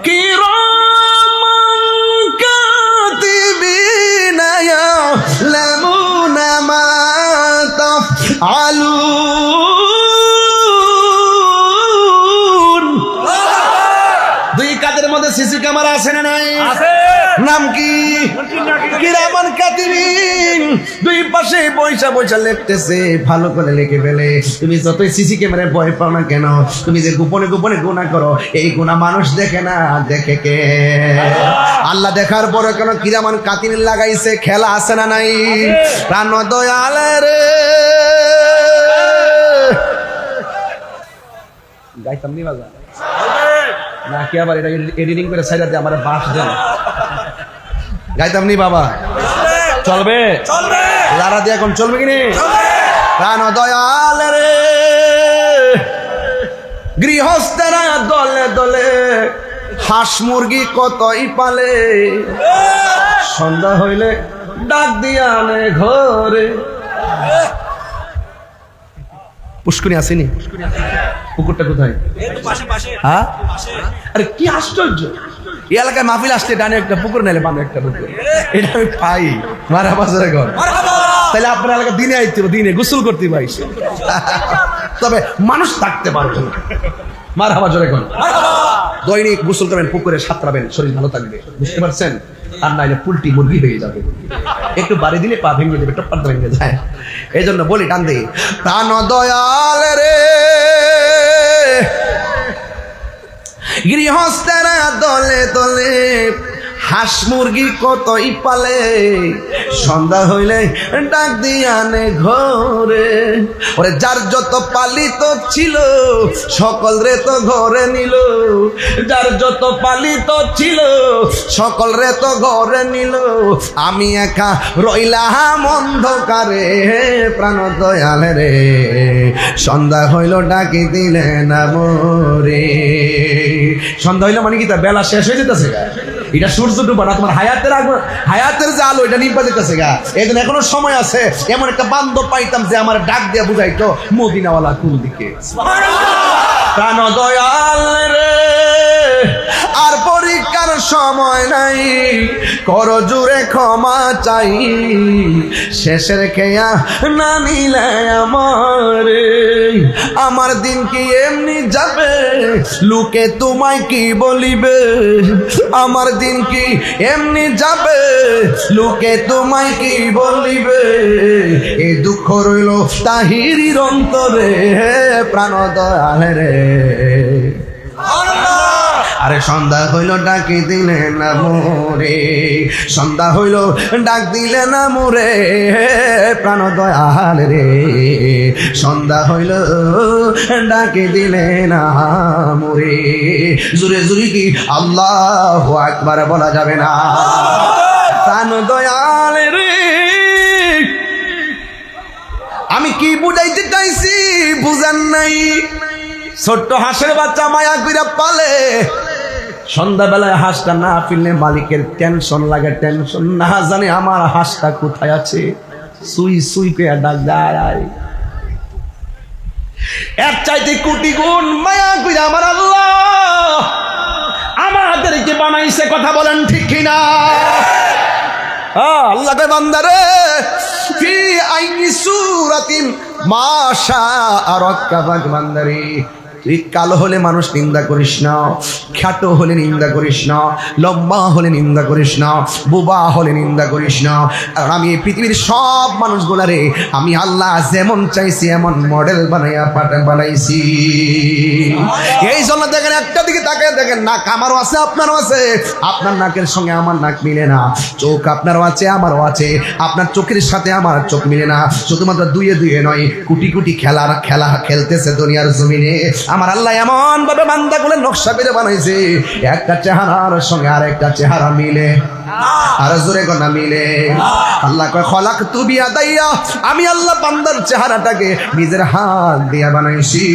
কিরামান কাতিবিনা ইয়ালামুনা মা তাফআলুন। 2 কাদের মধ্যে সিসি ক্যামেরা আছে না নাই? আছে। নাম কি? কিরামান কাতিবিন। 2 পাশে বইসা লিখতেছে, ভালো করে লিখে ফেলে। তুমি যতই সিসি ক্যামেরায় ভয় পাও না কেন, তুমি যে গোপনে গোপনে গুনাহ করো, এই গুনাহ মানুষ দেখে না, দেখে কে? আল্লাহ দেখার পরে কেন কিরামান কাতিবিন লাগাইছে? খেলা আছে না নাই? প্রাণ দয়ালে রে, গাইতাম নি বাজা না কি? আবার এটা এডিটিং করে সাইডা দিয়ে আমার বাস দেন, গাইতাম নি বাবা? চলবে? চলবে। লারা দিয়ে এখন চলবে কিনি? প্রাণ দয়াল রে, গৃহস্থেরা দলে দলে হাঁস মুরগি কতই পালে, সন্ধ্যা হইলে ডাক দিয়া আনে ঘরে। পুষ্করী আসেনি? পুকুরটা কোথায়? হ্যাঁ, আরে কি আশ্চর্য! এই এলাকায় মাহফিল আসলে ডানে একটা পুকুর, নাইলে বামে একটা পুকুর। এটা আমি পাই। মারা বাজারে ঘর, তাহলে আপনার এলাকা দিনে আইতে হবে, দিনে গোসল করতে পাই, তবে মানুষ থাকতে পারবে না। মারা বাজারে ঘর, দৈনিক গোসল করবেন, পুকুরে সাঁতরাবেন, শরীর ভালো থাকবে, বুঝতে পারছেন? আর নাইলে পুলটি মুরগি হয়ে যাবে, একটু বাড়ি দিলে পা ভেঙে যাবে, টপ্পার ভেঙে যায়। এই জন্য বলি, টান দিই, প্রাণ দয়াল রে, গৃহস্থেরা দলে দলে হাঁস মুরগি কতই পালে, সন্ধ্যা হইলে ডাক দিয়া আনে ঘরে। ওরে যার যত পালিত ছিল সকল রে তো ঘরে নিল, যার যত পালিত ছিল সকল রে তো ঘরে নিল, আমি একা রইলাম অন্ধকারে। প্রাণ দয়াল রে, সন্ধ্যা হইল ডাকি দিলে না মোরে। সন্ধ্যা হইল মানে কি? তার বেলা শেষ হয়ে যেতেছে, এটা সূর্য ডুবা না, তোমার হায়াতের যে আলো এটা নিভা যেতেছে গা। এই জন্য এখনো সময় আছে। এমন একটা বান্ধব পাইতাম যে আমার ডাক দিয়া বুঝাইতো মদিনাওয়ালা কোন দিকে। প্রাণ দয়াল রে, আর পরীক্ষার সময় নাই, করো জুড়ে ক্ষমা চাই, শেষের খেয়া না নিলে আমার দিন কি এমনি যাবে, লোকে তোমায় কি বলিবে, আমার দিন কি এমনি যাবে, লোকে তোমায় কি বলিবে, এই দুঃখ রইল তাহিরির অন্তরে, প্রাণ দয়াল রে। আরে সন্ধ্যা হইল ডাকি দিলে না মোরে, সন্ধ্যা হইল ডাক দিলে না মোরে, প্রাণ দয়াল রে, সন্ধ্যা হইল ডাকি দিলে না মোরে। জুরে জুরে কি আল্লাহু আকবার বলা যাবে না? প্রাণ দয়াল রে, আমি কি বুঝাইতে চাইছি বুঝান নাই? ছোট্ট হাঁসের বাচ্চা মায়া কইরা পালে, সন্ধ্যাবেলায় হাঁসটা না ফিরলে মালিকের টেনশন লাগে, টেনশন না জানে আমার হাঁসটা কোথায় আছে, সুই সুই করে ডাক দেয়। এর চাইতে কোটি গুণ মায়া কইরা আমার আল্লাহ আমাদেরকে বানাইছে, কথা বলেন ঠিক কিনা? আল্লাহ কে বান্দারে ফি আইনি সূরাতিন মা শাআ রাক্কাবাক বান্দারে, তুই কালো হলে মানুষ নিন্দা করিস না, খ্যাটো হলে নিন্দা করিস না, লম্বা হলে নিন্দা করিস না, বোবা হলে নিন্দা করিস না। আর আমি এই পৃথিবীর সব মানুষগুলারে আমি আল্লাহ যেমন চাইছি এমন মডেল বানাইয়া বানাইছি। এই জন্য দেখেন, একটা দিকে তাকিয়ে দেখেন, নাক আমারও আছে আপনারও আছে, আপনার নাকের সঙ্গে আমার নাক মিলে না, চোখ আপনারও আছে আমারও আছে, আপনার চোখের সাথে আমার চোখ মিলে না, শুধুমাত্র দুয়ে দুয়ে নয়, কোটি কোটি খেলা খেলতেছে দুনিয়ার জমিনে। আমার আল্লাহ এমন ভাবে বান্দাগুলো নকশা করে বানাইছে, একটা চেহারার সঙ্গে আর একটা চেহারা মিলে, আর জোরে কোনা মিলে। আল্লাহ কয় খলাকতু বিয়াদাইয়া, আমি আল্লাহ বান্দার চেহারাটাকে নিজের হাত দিয়ে বানাইছি।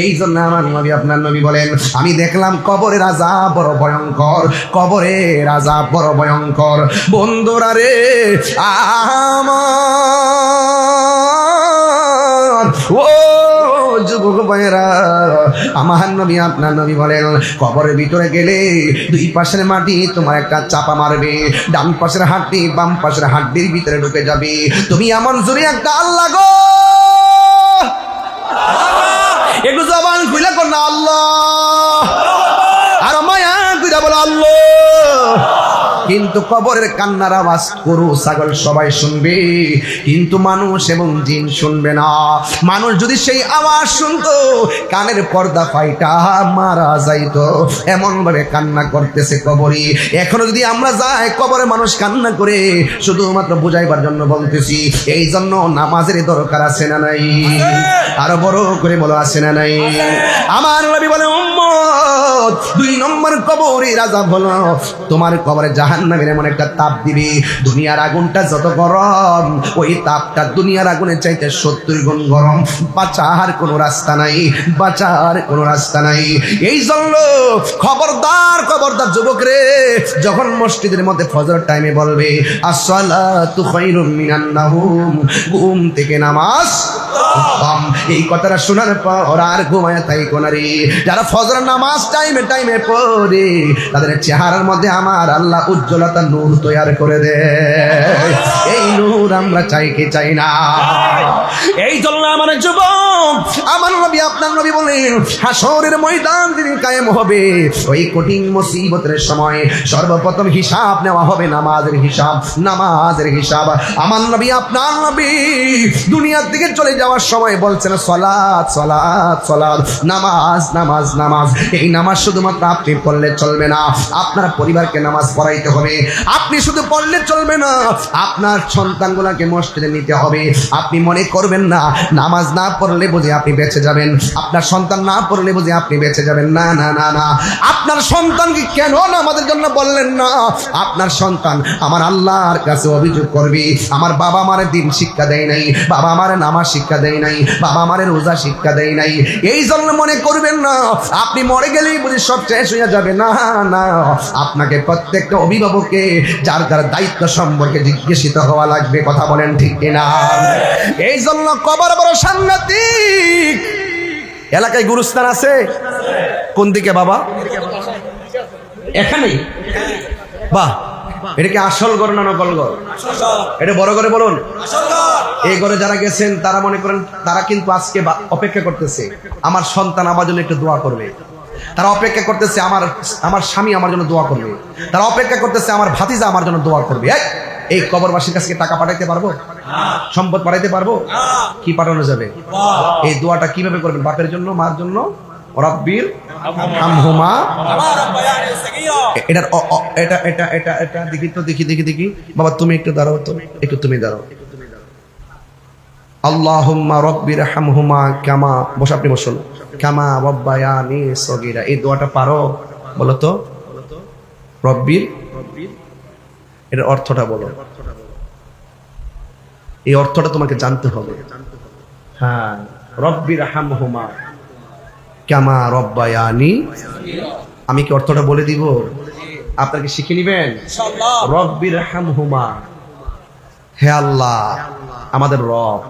এই জন্য আমার নবী, আপনার নবী বলেন, আমি দেখলাম কবরের আযাব বড় ভয়ঙ্কর, কবরের আযাব বড় ভয়ঙ্কর। বন্ধুরা রে আমার, ও যুবক ভাইয়েরা, আমার নবী, আপনার নবী বলেন, কবরের ভিতরে গেলে দুই পাশের মাটি তোমার একটা চাপা মারবে, ডান পাশের হাড্ডি বাম পাশের হাড্ডির ভিতরে ঢুকে যাবে। তুমি এমন জোরে একটা আল্লাহ গো, একটু জবান খুলে কর না আল্লাহ, আর মায়া কইরা বলো আল্লাহ। কিন্তু কবরের কান্নার আওয়াজ গরু ছাগল সবাই শুনবে, কিন্তু মানুষ এবং জিন শুনবে না। মানুষ যদি সেই আওয়াজ শুনতো, কানের পর্দা ফাইটা মারা যাইতো, এমন ভাবে কান্না করতেছে কবরে। এখনো যদি আমরা যাই কবরে, মানুষ কান্না করে, শুধুমাত্র বুঝাইবার জন্য বলতেছি। এই জন্য নামাজের দরকার আছে না নাই? আরো বড় করে বলো, আছে না নাই? আমার নবী বলে, উম্মত, 2 নম্বর কবরের আযাব হলো তোমার কবরে জাহান্নামের এমন একটা তাপ দিবে, দুনিয়ার আগুনটা যত গরম, ওই তাপটা দুনিয়ার আগুনের চাইতে 70 গুণ গরম। বাঁচার কোনো রাস্তা নাই, বাঁচার কোনো রাস্তা নাই। এই জন্য খবরদার, খবরদার যুবক রে, যখন মসজিদের মধ্যে ফজর টাইমে বলবে আসসালাতু খায়রুম মিনান নাওম, ঘুম থেকে নামাজ উত্তম, এই কথাটা শোনার পর আর ঘুমায় তাই কোনারি। যারা ফজর নামাজ টাইমে টাইমে পড়ে, তাদের চেহারার মধ্যে আমার আল্লাহ উজ্জ্বলতা নূর তৈরি করে দেয়। এই নূর আমরা চাই কি চাই না? এই জন্য আমার যুবক, আমার নবী, আপনার নবী বলেন, হাসরের ময়দান দিন কায়েম হবে, ওই কঠিন মুসিবতের সময় সর্বপ্রথম হিসাব নেওয়া হবে নামাজের হিসাব, নামাজের হিসাব। আমার নবী, আপনার নবী দুনিয়ার দিকে চলে যাওয়ার সময় বলছেন সালাত সালাত সালাত, নামাজ নামাজ নামাজ। এই নামাজ শুধুমাত্র আপনি পড়লে চলবে না, আপনার পরিবারকে নামাজ পড়াইতে হবে। আপনি শুধু পড়লে চলবে না, আপনার সন্তানগুলোকে মসজিদে নিতে হবে। আপনি মনে করবেন না নামাজ না পড়লে বুঝে আপনি বেঁচে যাবেন, আপনার সন্তান না পড়লে বুঝে আপনি বেঁচে যাবেন। না না না না, আপনার সন্তানকে কেন নামাজের জন্য বললেন না? আপনার সন্তান আমার আল্লাহর কাছে অভিযোগ করবে, আমার বাবা মারে দিন শিক্ষা দেয় নাই, বাবা মারে নামাজ শিক্ষা দেয় নাই, বাবা মারে রোজা শিক্ষা দেয় নাই। এই জন্য মনে করবেন না আপনি মরে গেলেই বুঝি সব শেষ হয়ে যাবে। না না, আপনাকে প্রত্যেকটা অভিভাবককে যার যার দায়িত্ব সম্পর্কে জিজ্ঞাসিত হওয়া লাগবে। কথা বলেন ঠিক কিনা? এই জন্য কবর বড় সাংঘাতিক। এলাকায় গুরুস্থান আছে কোন দিকে বাবা? এখানেই। বাহ, এটা কি আসল ঘর না নকল ঘর? এটা বড় করে বলুন। এই ঘরে যারা গেছেন তারা মনে করেন তারা কিন্তু আজকে অপেক্ষা করতেছে আমার সন্তান আমার জন্য একটু দোয়া করবে, তারা অপেক্ষা করতেছে আমার স্বামী আমার জন্য দোয়া করবে, তারা অপেক্ষা করতেছে আমার ভাতিজা আমার জন্য দোয়া করবে। এই কবরবাসীর কাছে টাকা পাঠাইতে পারবো? সম্পদ পাঠাইতে পারবো? কি পাঠানো যাবে? এই দোয়াটা কিভাবে করবেন? বাপের জন্য, মার জন্য, রব্বির হামহুমা। এটা এটা এটা এটা এটা দেখি তো, দেখি বাবা, তুমি একটু দাঁড়াও তো, একটু তুমি দাঁড়াও। আল্লাহুম্মা রব্বির হামহুমা কামা, বসো, আপনি বসুন। কামা রব্বায়ানি সগীরা, এই দোয়াটা পারো? বলো তো রব্বির, এর অর্থটা বলো। এই অর্থটা তোমাকে জানতে হবে। হ্যাঁ, রব্বির হামহুমা কামা রব্বায়ানি। আমি কি অর্থটা বলে দিব? আপনাকে শিখে নিবেন। রব্বির হামহুমা, হে আল্লাহ আমাদের রব,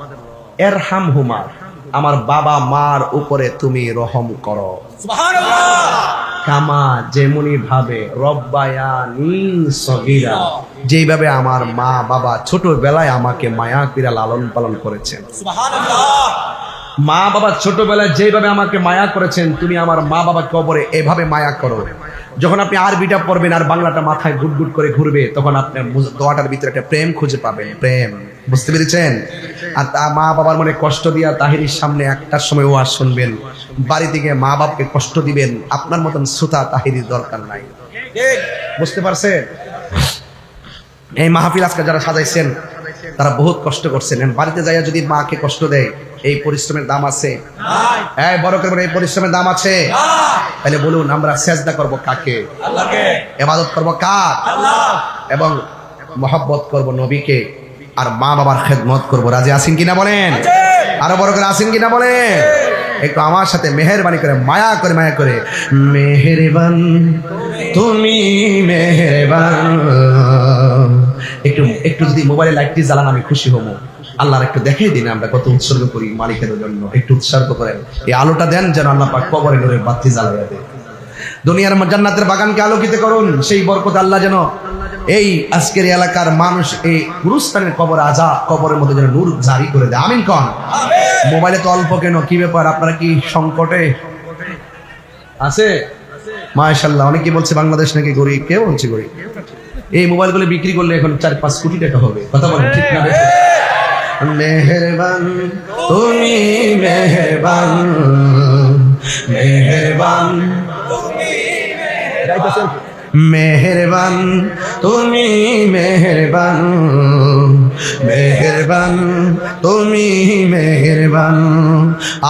এর হামহুমা, আমার বাবা মার উপরে তুমি রহম করো। কামা, যেমনি ভাবে, রব্বায়ানি সগীরা, যেইভাবে আমার মা বাবা ছোটবেলায় আমাকে মায়া করে লালন পালন করেছেন। মা বাবা ছোটবেলায় যেভাবে আমাকে মায়া করেছেন, তুমি আমার মা বাবা কবরে এভাবে মায়া করো। যখন আপনি আরবিটা পড়বেন আর বাংলাটা মাথায় গুটগুট করে ঘুরবে, তখন আপনার দোয়াটার ভিতরে একটা প্রেম খুঁজে পাবেন। প্রেম, বুঝতে পেরেছেন? আর মা বাবার মনে কষ্ট দিয়া তাহিরির সামনে একটার সময় ওয়াজ শুনবেন, বাড়ি থেকে মা বাপকে কষ্ট দিবেন, আপনার মতন শ্রোতা তাহিরির দরকার নাই। বুঝতে পারছেন? এই মাহফিল আজকে যারা সাজাইছেন তারা বহুত কষ্ট করছেন। বাড়িতে যাইয়া যদি মাকে কষ্ট দেয়, এই পরিশ্রমের দাম আছে? এই বড় করে এই পরিশ্রমের দাম আছে? তাহলে বলুন, আমরা সেজদা করব কাকে? আল্লাহকে। ইবাদত করব কার? আল্লাহ। এবং মহব্বত করব নবীকে, আর মা বাবার খেদমত করব। রাজি আছেন কিনা বলেন? আরো বড় করে আছেন কিনা বলেন? একটু আমার সাথে মেহেরবানি করে, মায়া করে, মেহেরবান তুমি মেহেরবান। একটু যদি মোবাইলে লাইটটি জ্বালান আমি খুশি হব। আল্লাহর একটু দেখাই দিন আমরা কত উৎসর্গ করি মালিকের জন্য। একটু উৎসর্গ করেন, এই আলোটা দেন যেন আল্লাহ পাক কবরে নূরের বাতি জ্বালাইয়া দেয়। দুনিয়ার জান্নাতের বাগানকে আলোকিত করুন, সেই বরকত আল্লাহ যেন এই আজকের এলাকার মানুষ এই গুরুস্থানের কবরের মধ্যে যেন নূর জারি করে দেয়। আমিন কন। মোবাইলে তো অল্প কেন, কি ব্যাপার? আপনারা কি সংকটে আছে? মাশাআল্লাহ, অনেকে বলছে বাংলাদেশ নাকি গরিব। কে বলছে গরিব? এই মোবাইলগুলো বিক্রি করলে এখন 4-5 কোটি টাকা হবে। কথা বলেন ঠিক না? মেহেরবান তুমি মেহেরবান, মেহেরবান মেহেরবান তুমি মেহেরবান, মেহেরবান তুমি মেহেরবান।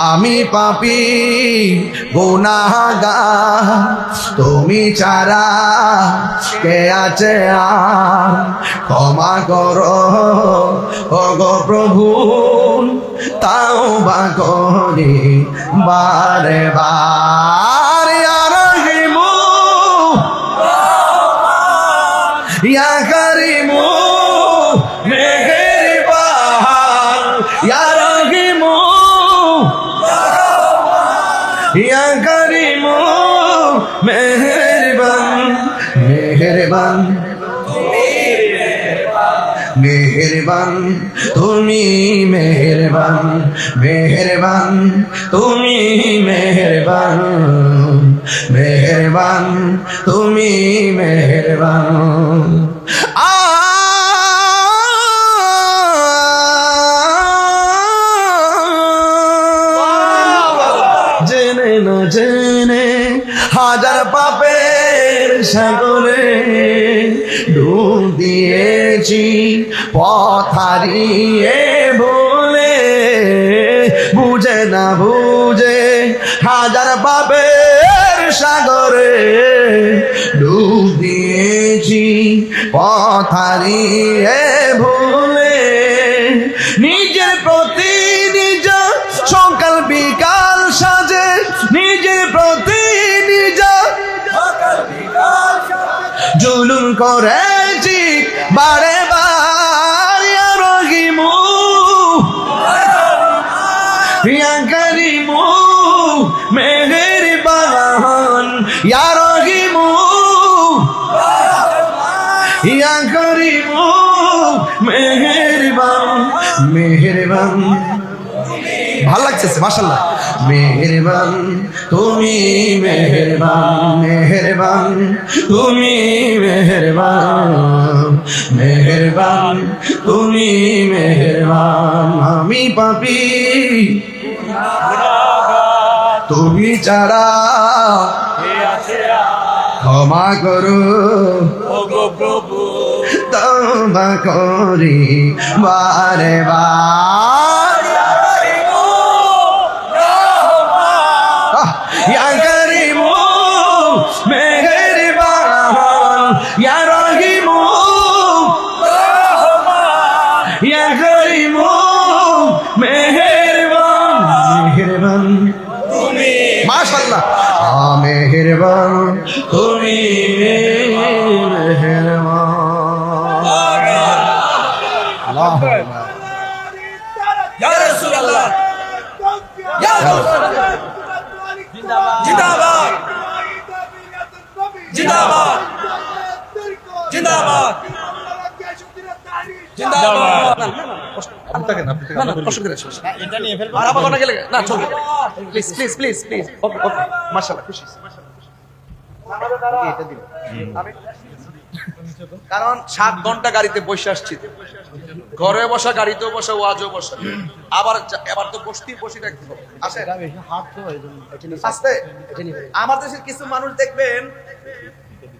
আমি পাপী গুনাহগার, তুমি ছাড়া কে আছে আর? ক্ষমা করো ওগো প্রভু, তাওবা করি বারে বার। ইয়া কারিমু মেহেরবান, ইয়া রহিমু, ইয়া কারিমু মেহেরবান, মেহেরবান মেহেরবান তুমি মেহেরবান, মেহেরবান তুমি মেহেরবান, মেহেরবান তুমি মেহেরবান। জেনে না জেনে হাজার পাপের সাগরে ডুব দিয়েছি, পথ হারিয়ে ভুলে, বুঝে না বুঝে হাজার পাপের সাগরে ডুব দিয়েছি, পথ হারিয়ে ভুলে। নিজের প্রতি নিজ সকাল বিকাল সাজে, নিজের প্রতি নিজ জুলুম করেছি বারে বার। ইয়া রহিমু, ইয়া কারিমু মেহেরবান, ইয়া রহিমু ইয়া করিম মেহেরবান মেহেরবান। ভাল লাগছে মাশাআল্লাহ। মেহেরবান তুমি মেহেরবান মেহেরবান তুমি মেহেরবান মেহেরবান তুমি মেহেরবান। আমি পাপী তুমি ছাড়া ক্ষমা করো তওবা করি বারে বার। ইয়া করিম মেহেরবান ইয়া রহিম ইয়া করিম মেহেরবান মেহেরবান তুমি মাশাআল্লাহ। মেহেরবান তুমি মেহেরবান। আল্লাহু আকবার। ইয়া রাসূলুল্লাহ ইয়া রাসূলুল্লাহ জিন্দাবাদ জিন্দাবাদ জিন্দাবাদ জিন্দাবাদ। কারণ 7 ঘন্টা গাড়িতে বসে আসছি, ঘরে বসা গাড়িতেও বসা ওয়াজও বসা, এবার তো বসি রাখতে হবে। আস্তে আমার দেশের কিছু মানুষ দেখবেন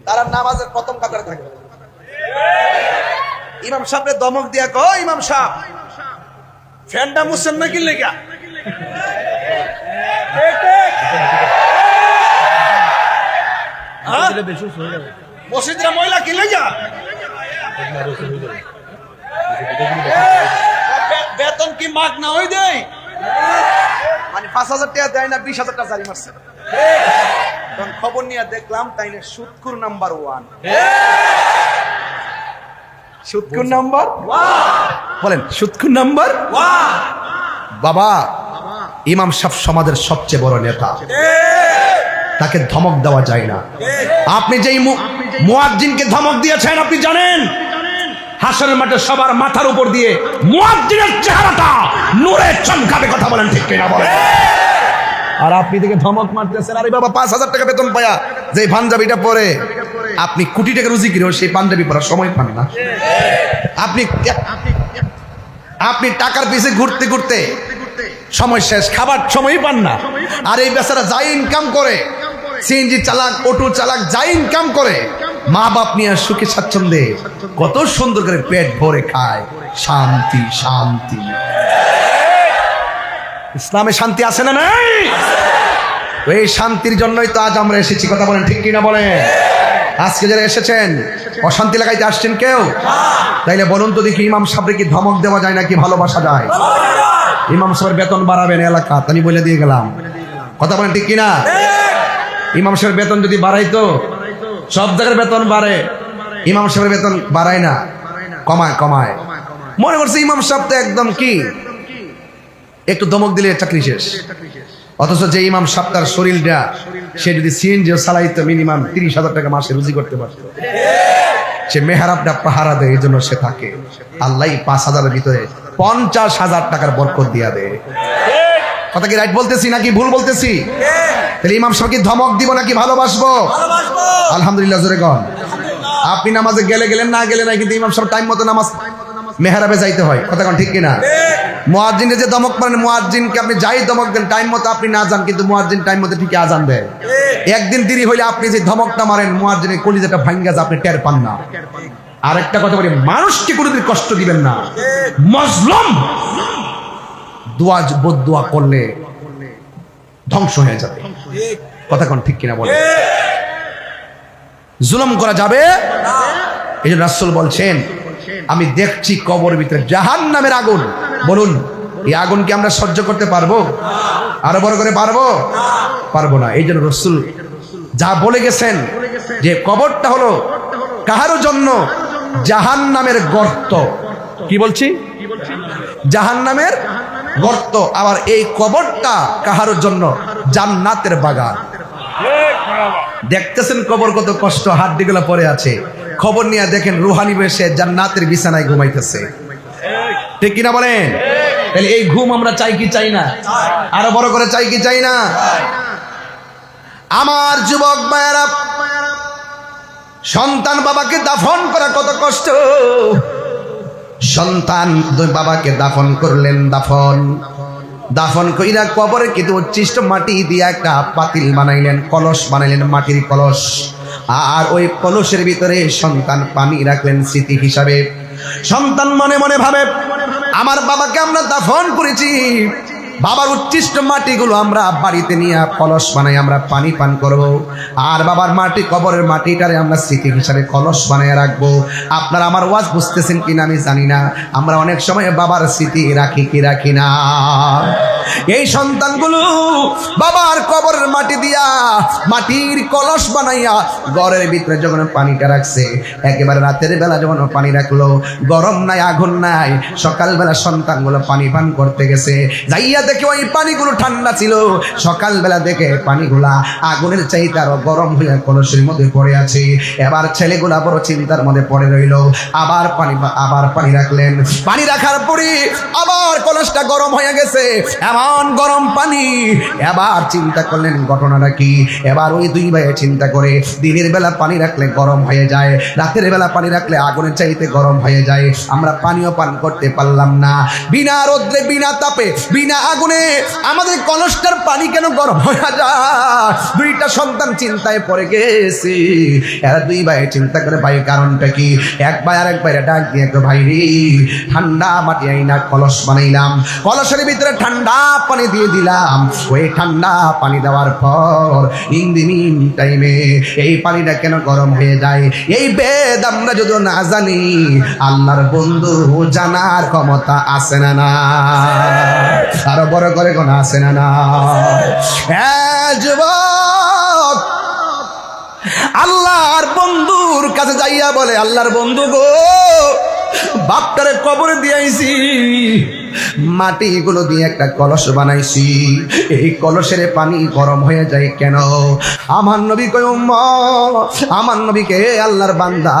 তারা নামাজের প্রথম কাতারে থাকে, ইমাম সাহেবের দমক দিয়া কয় ইমাম সাহেব ফ্যানটা মুছেন নাকি লেগা, মসজিদরা ময়লা কি লেগা, বেতন কি মাগ না হয়ে দেয়, মানে 5,000 টাকা দেয় না 20,000 টাকা জারি মারছে। তখন খবর নিয়ে দেখলাম তাই না সুৎকুর নাম্বার 1, সুৎকুর নাম্বার বলেন সুৎকুর নাম্বার 1। বাবা ইমাম সাহেব সমাজের সবচেয়ে বড় নেতা, তাকে ধমক দেওয়া যায় না। আপনি যেই মুয়াজ্জিনকে ধমক দিয়েছেন আপনি জানেন হাসরের মাঠে সবার মাথার উপর দিয়ে মুয়াজ্জিনের চেহারাটা নূরে চমকাবে, কথা বলেন ঠিক কিনা বলেন। আর আপনি থেকে ধমক মারতেছেন, আরে বাবা 5,000 টাকা বেতন পায়া যে পাঞ্জাবিটা পরে আপনি কোটি টাকা রুজি কিনেও সেই পাঞ্জাবি পরার সময় পান না। আপনি টাকার পিছে ঘুরতে ঘুরতে সময় শেষ, খাবার সময় পান না। আর এই বেচারা যাই ইনকাম করে, সিএনজি চালাক অটো চালাক যাই ইনকাম করে, মা বাপ নিয়ে সুখে স্বাচ্ছন্দ্যে কত সুন্দর করে পেট ভরে খায়, শান্তি শান্তি। ইসলামে শান্তি আছে না নাই? এই শান্তির জন্যই তো আজ আমরা এসেছি, কথা বলেন ঠিক কিনা বলেন। আজকে যারা এসেছেন অশান্তি লাগাইতে আসছেন কেউ? তাইলে বলুন তো দেখি ইমাম সাহেবকে কি ধমক দেওয়া যায় নাকি ভালোবাসা যায়? ইমাম সাহেবের বেতন বাড়াবেন এলাকা, আমি বলে দিয়ে গেলাম, কথা বলেন ঠিক কিনা। ইমাম সাহেবের বেতন যদি বাড়াইতো, সব জায়গার বেতন বাড়ে, ইমাম সাহেবের বেতন বাড়ায় না, কমায় কমায়। মনে করছে ইমাম সাহেব তো একদম কি একটু ধমক দিলে চাকরি শেষ। অথচ যে ইমাম সাহেব তার শরীরটা সে যদি সিএনজি চালাইতো মিনিমাম 30,000 টাকা মাসে রুজি করতে পারত। সে মেহরাবটা পাহারা দেয়, এই জন্য সে থাকে। আল্লাহ 5,000-এর ভিতরে 50,000 টাকার বরকত দিয়া দেয়। কথা কি রাইট বলতেছি নাকি ভুল বলতেছি? তাহলে ইমাম সাহেবকে ধমক দিব নাকি ভালোবাসবো? আলহামদুলিল্লাহ জোরে কন। আপনি নামাজে গেলেন না গেলে নাই, কিন্তু ইমাম সাহেব টাইম মতো নামাজ মেহরাবে যাইতে হয়, কথা কন ঠিক কিনা। মুয়াজ্জিনকে যে ধমক মারেন, মুয়াজ্জিনকে আপনি যাই ধমক দেন টাইম মতো আপনি না যান, কিন্তু মুয়াজ্জিন টাইম মতো ঠিকই আজান দেয়। একদিন দেরি হইলে আপনি যে ধমকটা মারেন মুয়াজ্জিনের কলিজাটা ভাঙ্গা যায়, আপনি টের পান না। আরেকটা কথা বলি, মানুষকে কোনোদিন কষ্ট দিবেন না। মজলুম বদদুয়া করলে ধ্বংস হয়ে যাবে, কথা কোন ঠিক কিনা বলে। জুলুম করা যাবে, এই জন্য রাসূল বলছেন আমি দেখছি কবরের ভিতরে জাহান্নামের আগুন। বলুন এই আগুন কি আমরা সহ্য করতে পারবো? আরো বড় করে পারবো না। এই জন্য রাসূল যা বলে গেছেন যে কবরটা হলো কাহারও জন্য জাহান্নামের গর্ত। কি বলছি? জাহান্নামের গর্ত। আবার এই কবরটা কাহারও জন্য জান্নাতের বাগান। দেখতেছেন কবর কত কষ্ট, হাড্ডিগুলো পড়ে আছে, খবর নিয়ে দেখেন রুহানি বেশে জান্নাতের বিছানায় ঘুমাইতেছে। ঠিক কিনা বলেন? তাহলে এই ঘুম আমরা চাই কি চাই না? আরো বড় করে চাই কি চাই না? আমার যুবক ভাইয়েরা, সন্তান বাবাকে দাফন করা কত কষ্ট। সন্তান বাবাকে দাফন করলেন, দাফন কইরা কবরে কিন্তু উচ্ছিষ্ট মাটি দিয়ে একটা পাতিল বানাইলেন, কলস বানাইলেন, মাটির কলস। আর ওই কলসের ভিতরে সন্তান পানি রাখলেন স্মৃতি হিসাবে। সন্তান মনে মনে ভাবে, আমার বাবাকে আমরা দাফন করেছি, বাবার উচ্ছিষ্ট মাটিগুলো আমরা বাড়িতে নিয়ে কলস বানাই আমরা পানি পান করব, আর বাবার মাটি, কবরের মাটিটারে আমরা স্মৃতি হিসাবে কলস বানায় রাখবো। আপনারা আমার ওয়াজ বুঝতেছেন কিনা আমি জানি না, আমরা অনেক সময় বাবার স্মৃতি রাখি কি রাখি না। এই সন্তানগুলো বাবার কবরের মাটি দিয়া মাটির কলস বানাইয়া ঘরের ভিতরে যখন পানিটা রাখছে, একেবারে রাতের বেলা যখন পানি রাখলো, গরম নাই আগুন নাই, সকালবেলা সন্তানগুলো পানি পান করতে গেছে, যাইয়া দেখে ওই পানিগুলো ঠান্ডা ছিল। সকালবেলা দেখে পানিগুলা আগুনের চাইতে আরো গরম হইয়া কলসের মধ্যে পড়ে আছে। এবার ছেলেগুলা বড় চিন্তার মধ্যে পড়ে রইল। আবার পানি রাখলেন, পানি রাখার পরে আবার কলসটা গরম হয়ে গেছে, এমন গরম পানি। এবার চিন্তা করলেন ঘটনাটা কি। এবার ওই দুই ভাই চিন্তা করে, দিনের বেলা পানি রাখলে গরম হয়ে যায়, রাতের বেলা পানি রাখলে আগুনের চাইতে গরম হয়ে যায়, আমরা পানিও পান করতে পারলাম না। বিনা রোদ্রে, বিনা তাপে, বিনা আগুনে আমাদের কলসটার পানি কেন গরম হয়ে যায়? দুইটা সন্তান চিন্তায় পড়ে গেছে। এরা দুই ভাই চিন্তা করে, ভাই কারণটা কি? এক ভাই আর এক ভাইরা ডাক দিয়ে, তো ভাই রে, ঠান্ডা মাটি আইনা কলস বানাইলাম, কলসের ভিতরে ঠান্ডা পানি দিয়ে দিলাম। ওই ঠান্ডা পানি দেওয়ার পর ইন দি মিন টাইমে এই পানিটা কেন গরম হয়ে যায়? এই বেদ আমরা যদি না জানি, আল্লাহর বন্ধু জানার ক্ষমতা আছে না না? আরো বড় করে কোন আছে না না? যুবক আল্লাহর বন্ধুর কাছে যাইয়া বলে, আল্লাহর বন্ধু গো, বাপটারে কবরে দিয়েছি, মাটিগুলো দিয়ে একটা কলস বানাইছি, এই কলসের পানি গরম হয়ে যায় কেন? আমার নবী কয়, আমার নবীকে, আল্লাহর বান্দা,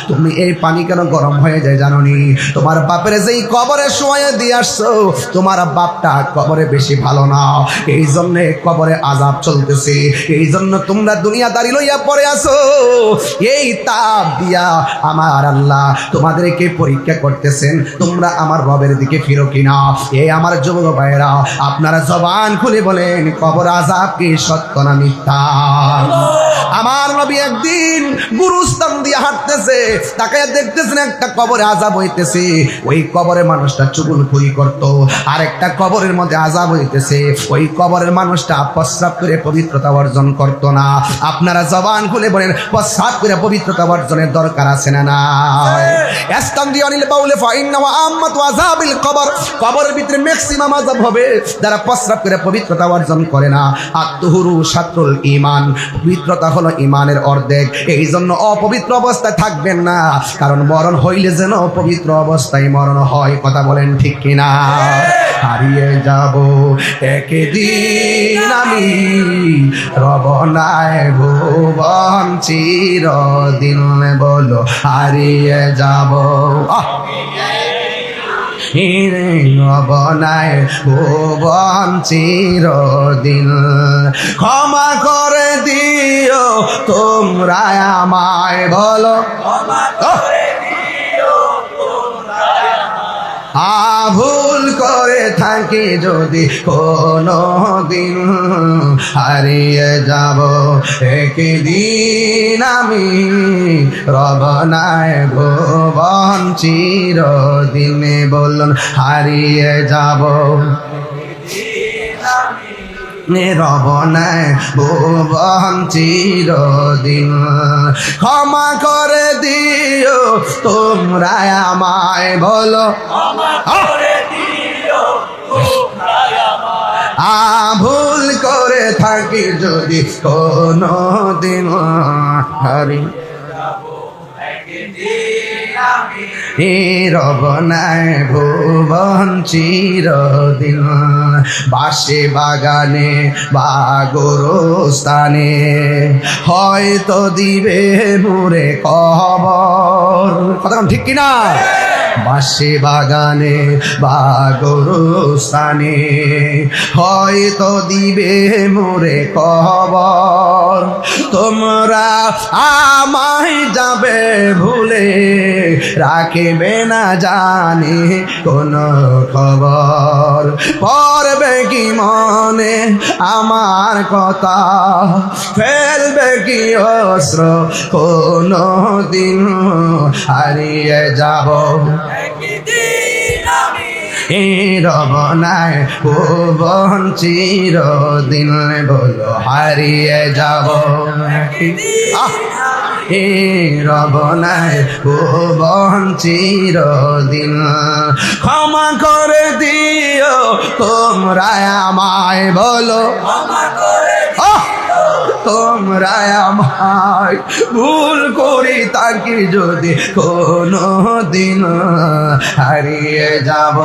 তুমি এই পানি কেন গরম হয়ে যায় জানো নি? তোমার বাপের যেই কবরে শোয়া দিয়ে আসছো, তোমার বাপটা কবরে বেশি ভালো না, এই জন্য কবরে আযাব চলতেছে, এই জন্য তোমরা দুনিয়াদারি লইয়া পড়ে আছো। এই তাপ দিয়া আমার আল্লাহ তোমাদেরকে পরীক্ষা করতেছেন, তোমরা আমার রবের দিকে ফিরো কিনা। এই আমার যুবক ভাইরা, আপনারা জবান খুলে বলেন, কবর আযাব কি সত্য না মিথ্যা? আমার নবী একদিন গুরুস্থান দিয়ে হাঁটতেছে, তাকায় দেখতেছেন একটা কবরে আযাব হইতেছে। ওই কবরে মানুষটা চুগলখড়ি করত, আর একটা কবরের মধ্যে আযাব হইতেছে। ওই কবরের মানুষটা প্রস্রাব করে পবিত্রতা অর্জন করত না। আপনারা জবান খুলে বলেন, প্রস্রাব করে পবিত্রতা অর্জনের দরকার আছে না না? ইস্তানদিয়ানিল বাউলে ফাইন্না ওয়া আম্মাতু আযাবিল কবর, কবরের ভিতরে ম্যাক্সিমাম আযাব হবে যারা প্রস্রাব করে পবিত্রতা অর্জন করে না। আত-তুহুরু শাতরুল ঈমান, পবিত্রতা হলো ঈমানের অর্ধেক। এই জন্য অপবিত্র অবস্থায় থাকবেন না, কারণ মরণ হইলে যেন পবিত্র অবস্থায় মরণ হয়। কথা বলেন ঠিক কিনা? হারিয়ে যাব একদিন আমি, রব নাই ভুবন চিরদিন, বলো হারিয়ে যাব বনায় ভুবন চিরদিন। ক্ষমা করে দিও তোমরা আমায়, বলো ভুল করে থাকি যদি কোনো দিন, হারিয়ে যাব একদিন আমি, রব নাই ভুবন চিরদিন, বলুন হারিয়ে যাব রব নাই ভুবন চিরদিন। ক্ষমা করে দিও তোমরা আমায়, বলো ভুল করে থাকি যদি কোনো দিন, হারি রবনায় ভুবন চিরদিন, বাসে বাগানে বা গোরস্থানে হয়তো দিবে মোরে খবর। কথা ঠিক কিনা? বাসে বাগানে বা গোরস্থানে হয়তো দিবে মোরে খবর। তোমরা আমায় যাবে ভুলে, রাখিবে না জানি কোন খবর। পড়বে কি মনে আমার কথা, ফেলবে কি অস্ত্র কোনো দিন হারিয়ে যাব। রবনায় ভুবন চিরদিন, বলো হারিয়ে যাব। রবনায় ভুবন চিরদিন, ক্ষমা করে দিও তোমরা আমায়, বলো তোমরা আমায়, ভুল করি তাকে যদি কোনো দিন হারিয়ে যাব।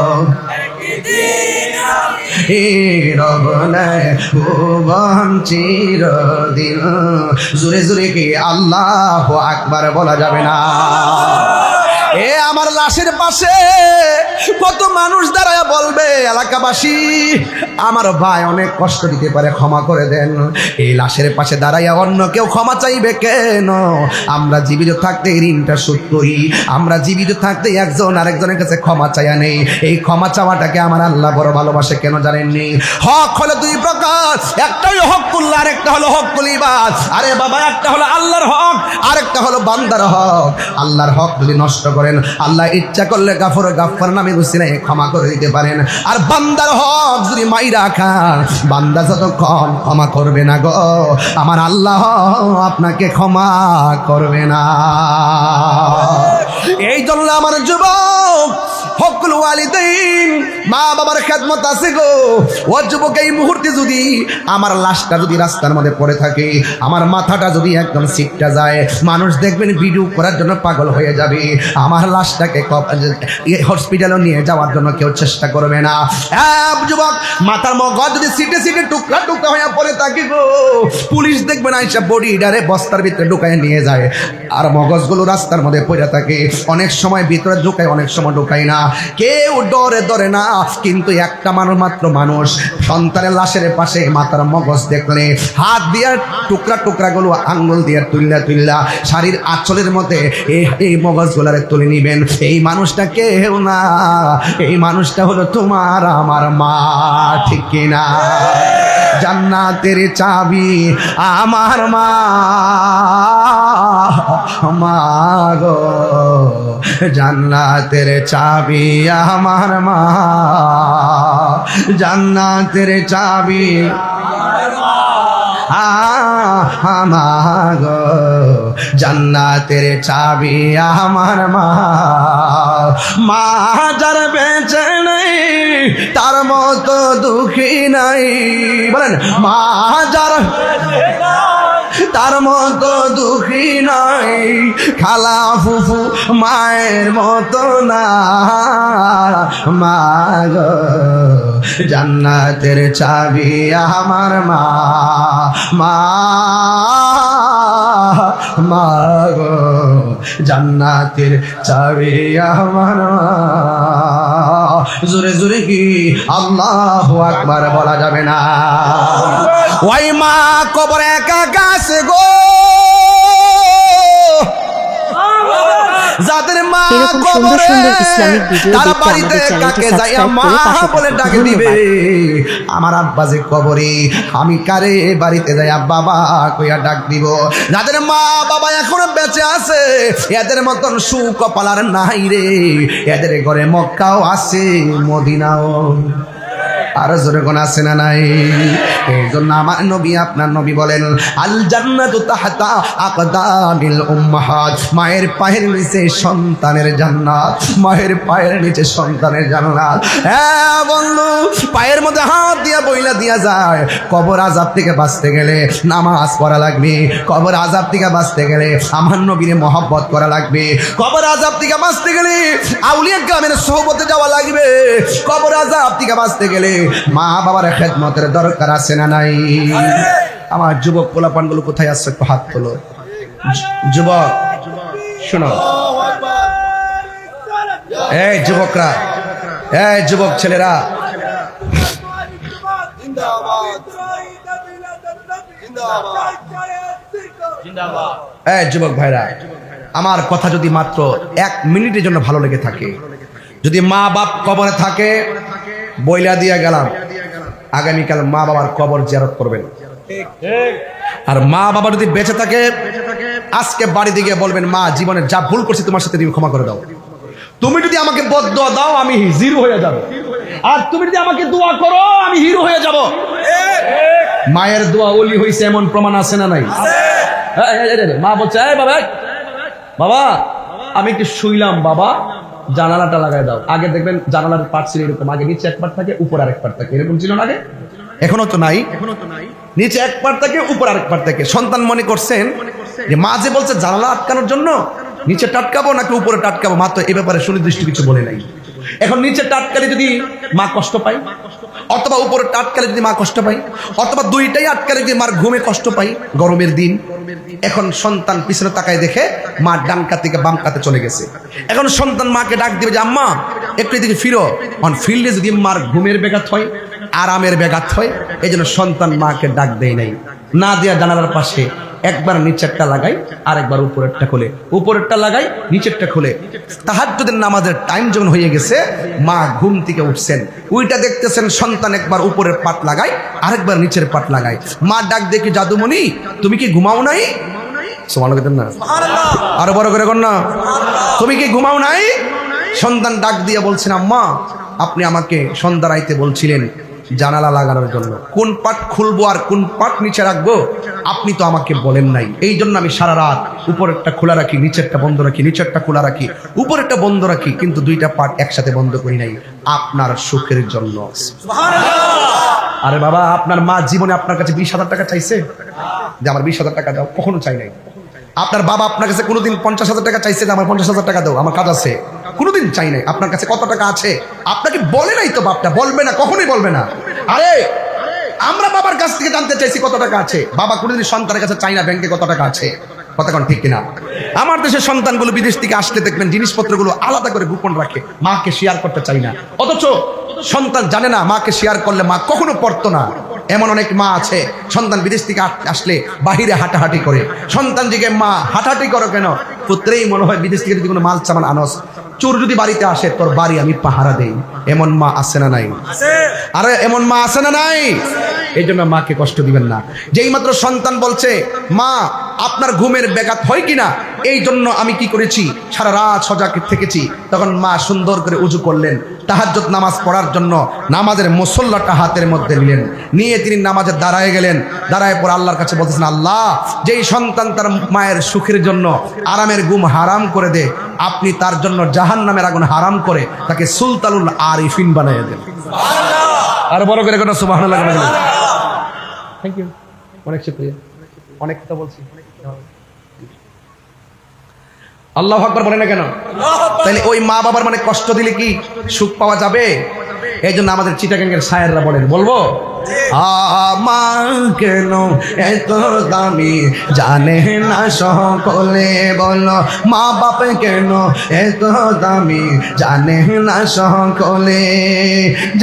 রবনায় ভুবন চিরদিন, জোরে জোরে কি আল্লাহু আকবার বলা যাবে না? এ আমার লাশের পাশে কত মানুষ দাঁড়ায় বলবে, এলাকাবাসী আমার ভাই অনেক কষ্ট দিতে পারে, ক্ষমা করে দেন। এই লাশের পাশে দাঁড়াইয়া অন্য কেউ ক্ষমা চাইবে কেন? আমরা জীবিত থাকতে এই ঋণটা শোধ করি, আমরা জীবিত থাকতে একজন আরেকজনের কাছে ক্ষমা চাইয়া নেই। এই ক্ষমা চাওয়াটাকে আমার আল্লাহ বড় ভালোবাসে কেন জানেননি? হক হলো দুই প্রকার, একটা হলো হকুল্লাহ, আরেকটা হলো হকুল ইবাদ। আরে বাবা, একটা হলো আল্লাহর হক, আরেকটা হলো বান্দার হক। আল্লাহর হক যদি নষ্ট করেন, আল্লাহ ইচ্ছা করলে গাফফার নামে উসিলায় ক্ষমা করে দিতে পারেন। আর বান্দার হক যদি মাইরা খান, বান্দা যতক্ষণ ক্ষমা করবে না গো, আমার আল্লাহ আপনাকে ক্ষমা করবে না। এই জন্য আমার যুবক, হকুল ওয়ালিদাইন, মা বাবার খেদমত আছে গো। ও যুবক, এই মুহূর্তে যদি আমার লাশটা যদি রাস্তার মধ্যে পড়ে থাকে, আমার মাথাটা যদি একদম সিটটা যায়, মানুষ দেখবেন ভিডিও করার জন্য পাগল হয়ে যাবে। আমার লাশটাকে হসপিটালে নিয়ে যাওয়ার জন্য কেউ চেষ্টা করবে না। যুবক, মাথার মগজ যদি সিটে সিটে টুকরা টুকরা হয়ে পড়ে থাকে গো, পুলিশ দেখবে না, এইসব বডিটারে বস্তার ভিতরে ঢুকায় নিয়ে যায়। আর মগজগুলো রাস্তার মধ্যে পড়ে থাকে, অনেক সময় ভিতরে ঢুকায়, অনেক সময় ঢুকায় না। কেউ ডরে না, কিন্তু একটা মাত্র মানুষ সন্তানের লাশের পাশে মাথার মগজ দেখলে হাত দিয়ে টুকরা গুলো আঙ্গুল দিয়ে তুল্লা শাড়ির আঁচলের মধ্যে এই মগজগুলারে তুলে নিবেন। এই মানুষটা কেউ না, এই মানুষটা হলো তোমার আমার মা, ঠিক কিনা? জান্নাতের চাবি আমার মা, মা গো, জান্নাতের চাবি আমার মা, জান্নাতের চাবি আমার গো, জান্নাতের চাবি আমার মা। মা যার বেঁচে নেই তার মতো দুঃখী নাই, বলেন মা যার তার মতো দুঃখী নাই, খালা ফুফু মায়ের মতো না, মা গো, জান্নাতের চাবি আমার মা, মা মা গো, জান্নাতের চাবি আমার মা। জোরে জোরে কি আল্লাহু আকবার বলা যাবে না? ওই মা কবরে একা গাছে গো, যাদের মা কবরে তার বাড়িতে কাকে যাইয়া মা বলে ডাকে দিবে। আমার আব্বা যে কবরে, আমি কারে বাড়িতে যাইয়া বাবা কইয়া ডাক দিব? যাদের মা বাবা এখনো বেঁচে আছে, এদের মতন সুকপাল আর নাই রে। এদের ঘরে মক্কাও আছে, মদিনাও আর জোরে কোন আছে না নাই? এই জন্য আমার নবী আপনার নবী বলেন আল জান্নাতু তাহতা আকদামিল উম্মাহাত, মায়ের পায়ের নিচে সন্তানের জান্নাত, মায়ের পায়ের নিচে সন্তানের জান্নাত। হ্যাঁ বন্ধু, পায়ের মধ্যে হাত দিয়া বইলা দিয়া যায়। কবর আযাব থেকে বাঁচতে গেলে নামাজ পড়া লাগবে, কবর আযাব থেকে বাঁচতে গেলে আমার নবীর মহব্বত করা লাগবে, কবর আযাব থেকে বাঁচতে গেলে আউলিয়া গ্রামের সোহবতে যাওয়া লাগবে, কবর আযাব থেকে বাঁচতে গেলে মা বাবার খেদমতের দরকার আছে না নাই? আমার যুবক পোলাপানগুলো কোথায় আছে একটু হাত তোলো। যুবক শোনো, এই যুবকরা, এই যুবক ছেলেরা, এই যুবক ভাইরা, আমার কথা যদি মাত্র 1 মিনিটের জন্য ভালো লেগে থাকে, যদি মা বাপ কবরে থাকে বইলা দিয়া গেলাম আগামীকাল মা বাবার কবর জিয়ারত করবেন। আর মা বাবা যদি বেঁচে থাকে আজকে বাড়ি দিকে বলবেন মা জীবনে যা ভুল করছি তোমার সাথে তুমি ক্ষমা করে দাও। তুমি যদি আমাকে বদদোয়া দাও আমি জিরো হয়ে যাব, আর তুমি যদি আমাকে দোয়া করো আমি হিরো হয়ে যাব। মায়ের দোয়া ওলি হইছে এমন প্রমাণ আছে না নাই? মা বলছে এই বাবা, বাবা আমি একটু শুইলাম, বাবা জানালাটা লাগাই দাও। আগে দেখবেন জানালার পাট ছিল এরকম, আগে নিচে এক পাট থাকে উপর আরেক পাট থাকে, এরকম ছিল না আগে? এখনো তো নাই, নিচে এক পাট থাকে উপর আরেক পাট থাকে। সন্তান মনে করছেন যে মা যে বলছে জানালা আটকানোর জন্য নিচে টাটকাবো নাকি উপরে টাটকাবো, মা তো এ ব্যাপারে সুনির্দিষ্ট কিছু বলে নাই। এখন নিচে টাটকালে যদি মা কষ্ট পায়, অথবা উপরে টাটকালে যদি মা কষ্ট পায়, অথবা দুইটাই আটকালে যদি মার ঘুমে কষ্ট পায় গরমের দিন, এখন সন্তান পিছনে তাকায় দেখে মা ডান কাত থেকে বাম কাতে চলে গেছে। এখন সন্তান মাকে ডাক দিবে যে আম্মা একটু এদিকে ফিরো। অন ফিল্ডে যদি মার ঘুমের ব্যাঘাত হয়, আরামের ব্যাঘাত হয়, এই জন্য সন্তান মাকে ডাক দেয় নাই, না দিয়া জানালার পাশে একবার নিচেরটা লাগাই আর একবার উপরেরটা খুলে, উপরেরটা লাগাই নিচেরটা খুলে। তাহাজ্জুদের নামাজের টাইম যখন হয়ে গেছে মা ঘুম থেকে উঠছেন, ওইটা দেখতেছেন সন্তান একবার উপরের পাট লাগাই আরেকবার নিচের পাট লাগাই। মা ডাক দেখি জাদুমণি তুমি কি ঘুমাও নাই? সুবহানাল্লাহ না, আরো বড় করে কর না, তুমি কি ঘুমাও নাই? সন্তান ডাক দিয়ে বলছেন আম্মা আপনি আমাকে সন্ধ্যা রাইতে বলছিলেন জানালা লাগানোর জন্য, কোন পাট খুলবো আর কোন পাট নিচে রাখবো আপনি তো আমাকে বলেন নাই, এই জন্য আমি সারা রাত উপরেরটা খোলা রাখি নিচেরটা বন্ধ রাখি, নিচেরটা খোলা রাখি উপরেরটা বন্ধ রাখি, কিন্তু দুইটা পাট একসাথে বন্ধ করি নাই আপনার সুখের জন্য। আরে বাবা, আপনার মা জীবনে আপনার কাছে 20,000 টাকা চাইছে যে আমার 20,000 টাকা দাও? কখনো চাই নাই। আপনার বাবা আপনার কাছে কোনোদিন 50,000 টাকা চাইছে যে আমার 50,000 টাকা দাও, আমার কাজ আছে? কোনোদিন চাই নাই। আপনার কাছে কত টাকা আছে আপনাকে বলে নাই তো, বাপটা বলবে না, কখনোই বলবে না। আরে আমরা বাবার কাছ থেকে জানতে চাইছি কত টাকা আছে, বাবা কোনোদিন সন্তানের কাছে চাই না ব্যাংকে কত টাকা আছে। কথা কোন ঠিক কিনা? আমার দেশের সন্তানগুলো বিদেশ থেকে আসলে দেখবেন জিনিসপত্রগুলো আলাদা করে গোপন রাখে, মাকে শেয়ার করতে চাই না। অথচ সন্তান জানে না মাকে শেয়ার করলে মা কখনো পড়তো না। এমন অনেক মা আছে সন্তান বিদেশ থেকে আসলে বাহিরে হাঁটাহাঁটি করে, সন্তান জিগে মা হাঁটাহাঁটি করো কেন? পুত্রেই মনে হয় বিদেশ থেকে যদি কোনো মাল সামান আনস, চোর যদি বাড়িতে আসে তোর বাড়ি আমি পাহারা দেই। এমন মা আছে না নাই? আরে এমন মা আছে না নাই? এই জন্য মাকে কষ্ট দিবেন না। যেই মাত্র সন্তান বলছে মা আপনার ঘুমের ব্যাঘাত হয় কিনা, এই জন্য আমি কি করেছি সারা রাত সজাগ থেকেছি, তখন মা সুন্দর করে উজু করলেন, তাহাজ্জুদ নামাজ পড়ার জন্য নামাজের মুসল্লাটা হাতের মধ্যে নিলেন, নিয়ে তিনি নামাজে দাঁড়ায় গেলেন। দাঁড়ায় পর আল্লাহর কাছে বলতেছেন আল্লাহ যেই সন্তান তার মায়ের সুখের জন্য আরামের ঘুম হারাম করে দে, আপনি তার জন্য জাহান্নামের আগুন হারাম করে তাকে সুলতানুল আরিফিন বানিয়ে দেন। আর বড় করে কোনো সুবহানাল্লাহ। থ্যাংক ইউ, অনেক শুকরিয়া, অনেক কথা বলছি। আল্লাহু আকবার বলে না কেন? তাহলে ওই মা বাবার মানে কষ্ট দিলে কি সুখ পাওয়া যাবে? এই জন্য আমাদের চিটাগাঙ্গের শায়েররা বলেন, বলবো মা কেন এত দামি জানে না সকলে, বলো মা বাপ কেন এত দামি জানে না সকলে,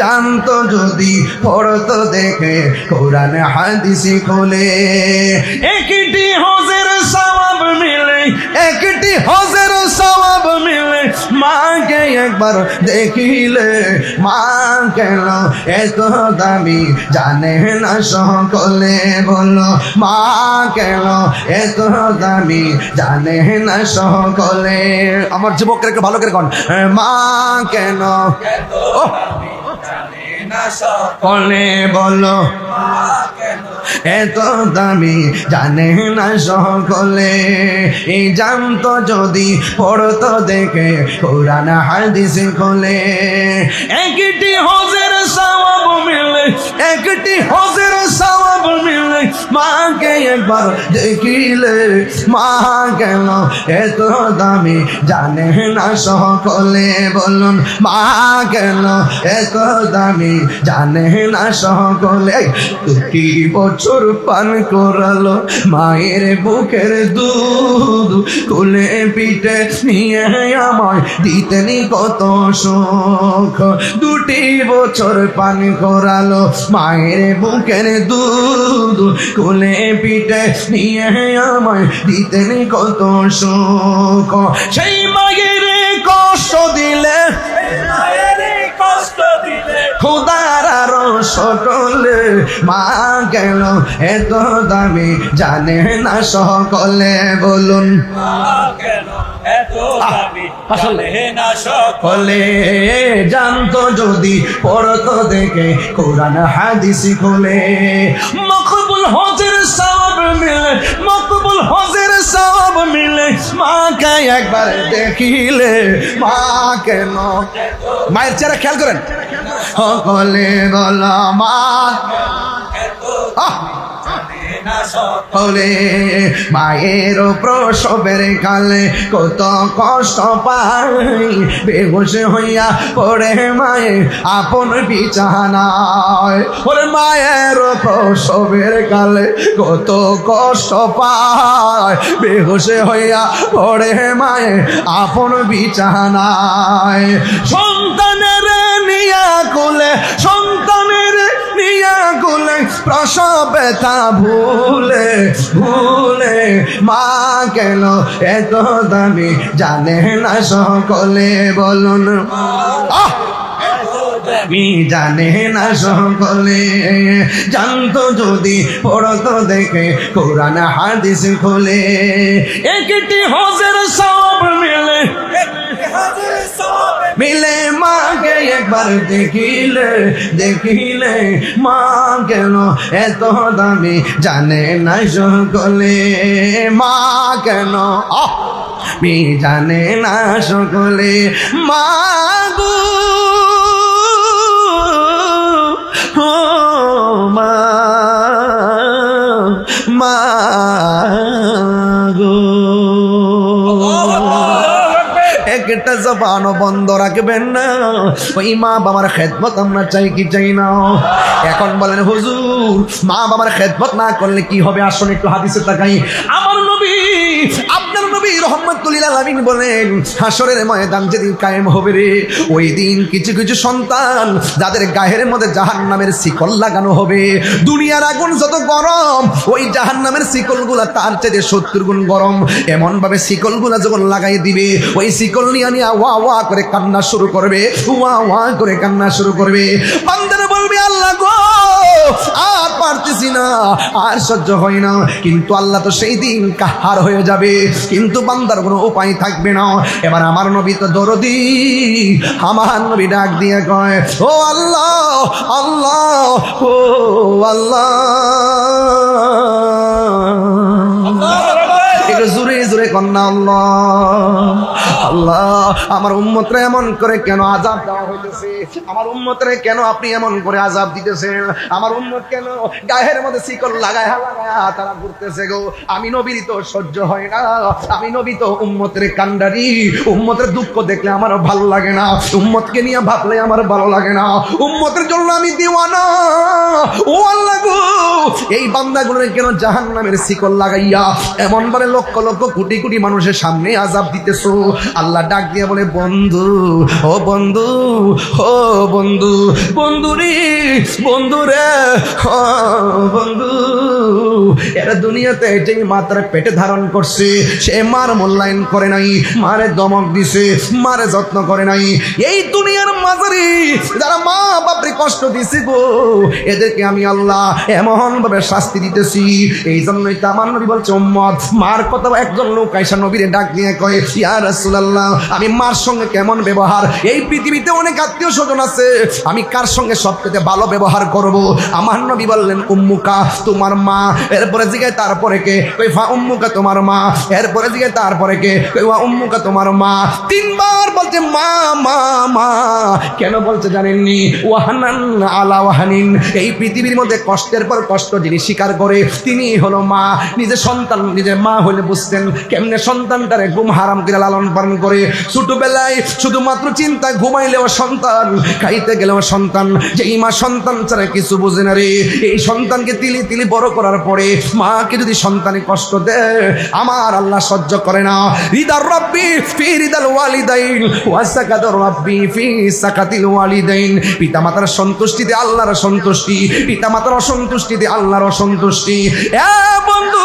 জানতো যদি পড়তো দেখে কোরআন হাদিসে খোলে, একটি হজের সওয়াব মিলে, একটি হজের সওয়াব মিলে, মাকে একবার দেখিলে, মা কেন এত দামি জানে না সকলে, বলো মা কেন এত দামি জানে না সকলে। আমার যুবকদেরকে ভালো করে কোন মা কেন না সকলে কলে বলো এত দামি জানে না সকলে এই জানতো যদি পড়তো দেখে কোরআন হাদিস খোলে একটি হজের সওয়াব মিলে একটি হজের সওয়াব মিলে মাকে একবার দেখিলে মা কেন এত দামি জানে না সকলে বলুন মা কেন এত দামি জানে না সকলে দুটি বছর পান করালো মায়ের বুকের দুধ কোলে পিঠে নিয়ে আমায় দিতেনি কত সুখ দুটি বছর পান করালো মায়ের বুকের দুধ কোলে পিঠে নিয়ে আমায় দিতেনি কত সুখ সেই মায়ের কষ্ট দিলে মায়ের কষ্ট দিলে খোদার আরো সকলে মা গেল এত দামি জানে না সকলে বলুন মা কেন এত দামি জানে না সকলে সকলে জানতো যদি পড়তো দেখে কোরআন হাদিস খোলে মকবুল হজের সওয়াব মিলে মকবুল হজের সওয়াব মিলে মাকে একবার দেখিলে মা কেন মায়ের চেহারা খেয়াল করেন সকলে বলা মা আহ না সকলে হলে মায়ের প্রসবের কালে কত কষ্ট পাই বেহুশ হইয়া পড়ে মায়ে আপন বিছানায় ওরে মায়ের প্রসবের কালে কত কষ্ট পায় বেহুশ হইয়া পড়ে মায়ে আপন বিছানায় সন্তানের নিয়া কোলে সন্তানের নিয়া কোলে প্রসব ব্যথা ভুলে ভুলে মা কেন এত দামি জানে না সকলে বলুন আহ আমি জানে না সকলে জানতো যদি পড়তো দেখে কোরআন হাদিস খোলে একটি হজের সওয়াব মিলে হাজার সবে মিলে মাকে একবার দেখিলে দেখিলে মা কেন এত দামি জানে না সকলে মা কেন মি জানে না সকলে মা গো ও মা মা গো একটা জবানও বন্ধ রাখবেন না ওই মা বাবার খেদমত আমরা চাই কি চাই না এখন বলেন হুজুর মা বাবার খেদমত না করলে কি হবে আসুন একটু হাদিসে তাকাই আমার নবী আপনার নবী রহমাতুল লিল আলামিন বলেন হাসরের ময়দান যেদিন কায়েম হবে রে ওই দিন কিছু কিছু সন্তান যাদের গায়ের মধ্যে জাহান্নামের শিকল লাগানো হবে দুনিয়ার আগুন যত গরম ওই জাহান্নামের শিকলগুলা তার চেয়ে 70 গুণ গরম এমন ভাবে শিকলগুলা যখন লাগাই দিবে ওই শিকল নিয়ে নিয়ে ওয়া ওয়া করে কান্না শুরু করবে ওয়া ওয়া করে কান্না শুরু করবে বান্দারা বলবে আল্লাহ গো আর পারতেছি না আর সহ্য হয় না কিন্তু আল্লাহ তো সেই দিন কাহার হয়ে যাবে কিন্তু বান্দার কোনো উপায় থাকবে না এবার আমার নবী তো দরদি আমার নবী ডাক দিয়ে কয় ও আল্লাহ আল্লাহ ও আল্লাহ একটু জোরে জোরে কন্যা আল্লাহ আল্লাহ আমার উম্মতরে এমন করে কেন আযাব দেওয়া হইতেছে আমার উম্মতরে কেন আপনি এমন করে আযাব দিতেছেন আমার উম্মত কেন গায়ের মধ্যে শিকল লাগায় তারা ঘুরতেছে গো আমি নবীর তো সহ্য হয় না আমি নবী তো উম্মতের কান্ডারি উম্মতের দুঃখ দেখলে আমার ভালো লাগে না উম্মতকে নিয়ে ভাবলে আমার ভালো লাগে না উম্মতের জন্য আমি দিওয়ানা ও আল্লাহ গো এই বান্দাগুলোর কেন জাহান্নামের শিকল লাগাইয়া এমন ভাবে লক্ষ লক্ষ কোটি কোটি মানুষের সামনে আযাব দিতেছো আল্লাহ ডাক দিয়ে বলে বন্ধু ও বন্ধু ও বন্ধু বন্ধু রে বন্ধু রে ও বন্ধু এরা দুনিয়াতে যেই মাত্রা পেটে ধারণ করছে সে মার মূল্যায়ন করে নাই মারে দমক দিছে মারে যত্ন করে নাই এই দুনিয়ার মাঝারি যারা মা বাপরে কষ্ট দিছে গো এদেরকে আমি আল্লাহ এমন ভাবে শাস্তি দিতেছি এই জন্যই তো আমার নবী বলছে উম্মত মার কথা একজন লোক আইসা নবীরে ডাক দিয়ে কয় ইয়া রাসূলুল্লাহ রাসূলুল্লাহ, আমি মার সঙ্গে কেমন ব্যবহার, এই পৃথিবীতে অনেক আত্মীয় স্বজন আছে, আমি কার সঙ্গে সবচেয়ে ভালো ব্যবহার করব? আমার নবী বললেন উম্মুকা, তোমার মা। এরপরে জিজ্ঞাসা তারপরে কে? কই ফা উম্মুকা, তোমার মা। এরপরে জিজ্ঞাসা তারপরে কে? কই ওয়া উম্মুকা, তোমার মা। তিনবার বলছে মা মা মা। কেন বলছে জানেননি? ওয়াহানান আলা ওয়াহানিন, এই পৃথিবীর মধ্যে কষ্টের পর কষ্ট যিনি স্বীকার করে তিনি হলো মা। নিজের সন্তান নিজের মা হলে বুঝতেন কেমনে সন্তানটারে ঘুম হারাম করে লালন পালন করে। ছোটবেলায় শুধুমাত্র চিন্তা, ঘুমাইলেও সন্তান, খাইতে গেলেও সন্তান, যে এই মা সন্তান ছাড়া কিছু বোঝে না রে। এই সন্তানকে তিলি তিলি বড় করার পরে মাকে যদি সন্তানে কষ্ট দেয়, আমার আল্লাহ সহ্য করে না। রিদার রব্বি ফি রিদাল ওয়ালিদাইন ওয়া সাকাতুর রব্বি ফি সাকাতিল ওয়ালিদাইন, পিতামাতার সন্তুষ্টিতে আল্লাহর সন্তুষ্টি, পিতামাতার অসন্তুষ্টিতে আল্লাহর অসন্তুষ্টি। এ বন্ধু,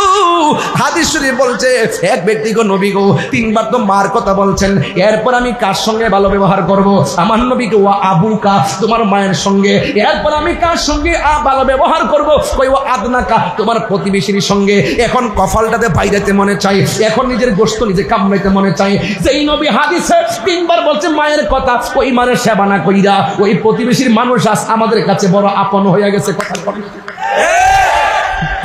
হাদিস শরীফ বলছে এক ব্যক্তি গো নবী গো তিনবার তো মার কথা বলছেন, এরপর আমি কার সঙ্গে ভালো ব্যবহার করব? আমার নবীকে ওয়া আবুকা, তোমার মায়ের সঙ্গে। এরপর আমি কার সঙ্গে ভালো ব্যবহার করব? কই ওয়া আদনাকা, তোমার প্রতিবেশীর সঙ্গে। এখন কফলটাতে বাইরেতে মনে চাই, এখন নিজের গোশত নিজে কামড়াইতে মনে চাই। যেই নবী হাদিসে তিনবার বলছে মায়ের কথা, ওই মায়ের সেবা না কইরা ওই প্রতিবেশীর মানুষ আজ আমাদের কাছে বড় আপন হয়ে গেছে।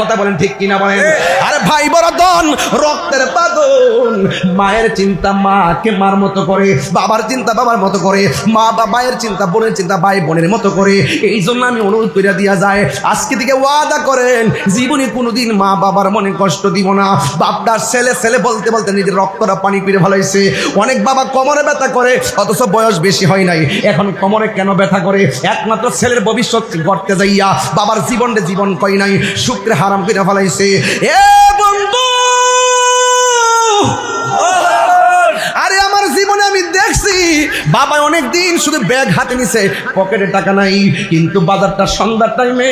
কথা বলেন ঠিক কিনা বলেন? আরে ভাই বরদন, রক্তের বাঁধন, মায়ের চিন্তা মাকে মার মতো করে, বাবার চিন্তা বাবার মতো করে, মা বাবার চিন্তা বোনের চিন্তা ভাই বোনের মতো করে। এই জন্য আমি অনুরোধ করে দিয়া যায়, আজকে থেকে ওয়াদা করেন জীবনে কোনোদিন মা বাবার মনে কষ্ট দিব না। বাপদার ছেলে ছেলে বলতে বলতে নিজের রক্তটা পানি পিড়ে ফেলাইছে। অনেক বাবা কোমরে ব্যথা করে, অথচ বয়স বেশি হয় নাই, এখন কোমরে কেন ব্যথা করে? একমাত্র ছেলের ভবিষ্যৎ গড়তে যাইয়া বাবার জীবনটা জীবন কই নাই, শুক্রে হারাম করে ফেলাইছে। এ বন্ধু, আরে আমার জীবনে আমি দেখছি বাবা অনেক দিন শুধু ব্যাগ হাতে নিছে, পকেটে টাকা নাই, কিন্তু বাজারটা সন্ধ্যার টাইমে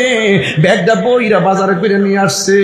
ব্যাগটা বইরা বাজারে করে নিয়ে আসছে।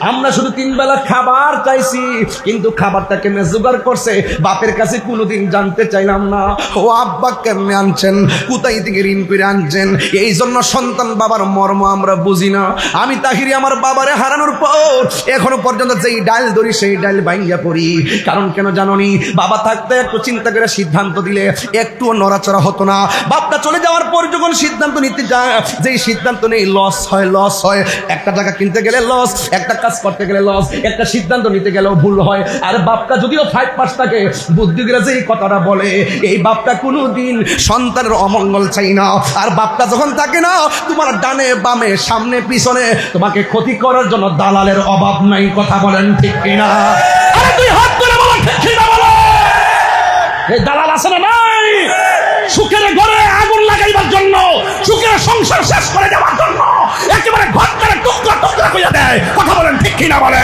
আমরা শুধু তিন বেলা খাবার চাইছি, কিন্তু খাবারটা কেমনে জোগাড় করছে বাপের কাছে কোনোদিন জানতে চাইলাম না। ও আব্বা কেমনে আনছেন, কোথায় থেকে ঋণ করে আনছেন? এই জন্য সন্তান বাবার মর্ম আমরা বুঝি না। আমি তাহিরি আমার বাবারে হারানোর পর এখনো পর্যন্ত যেই ডাল ধরি সেই ডাল ভাঙ্গিয়া পড়ি। কারণ কেন জানোনি? বাবা থাকতে একটু চিন্তা করে সিদ্ধান্ত দিলে একটুও নড়াচড়া হতো না। বাপটা চলে যাওয়ার পর যখন সিদ্ধান্ত নিতে যায়, যেই সিদ্ধান্ত নেই লস হয়, লস হয়। একটা টাকা কিনতে গেলে লস, একটা কাজ করতে গেলে লস, একটা সিদ্ধান্ত নিতে গেলেও ভুল হয়। আর বাপটা যদিও 5 থাকে, বুদ্ধিগুলা যে এই কথাটা বলে, এই বাপটা কোনোদিন সন্তানের অমঙ্গল চাই না। আর বাপটা যখন থাকে না, তোমার ডানে বামে সামনে পিছনে তোমাকে ক্ষতি করার জন্য দালালের অভাব নাই। কথা বলেন ঠিক কিনা? আরে তুই হাত করে বলো ঠিক কিনা বলো। এই দালাল আছে না নাই? সুখের ঘরে আগুন লাগাইবার জন্য, সুখের সংসার শেষ করে দেওয়ার জন্য একেবারে ঘর করে টুকরা টুকরা করে দেয়। কথা বলেন ঠিক কিনা বলে?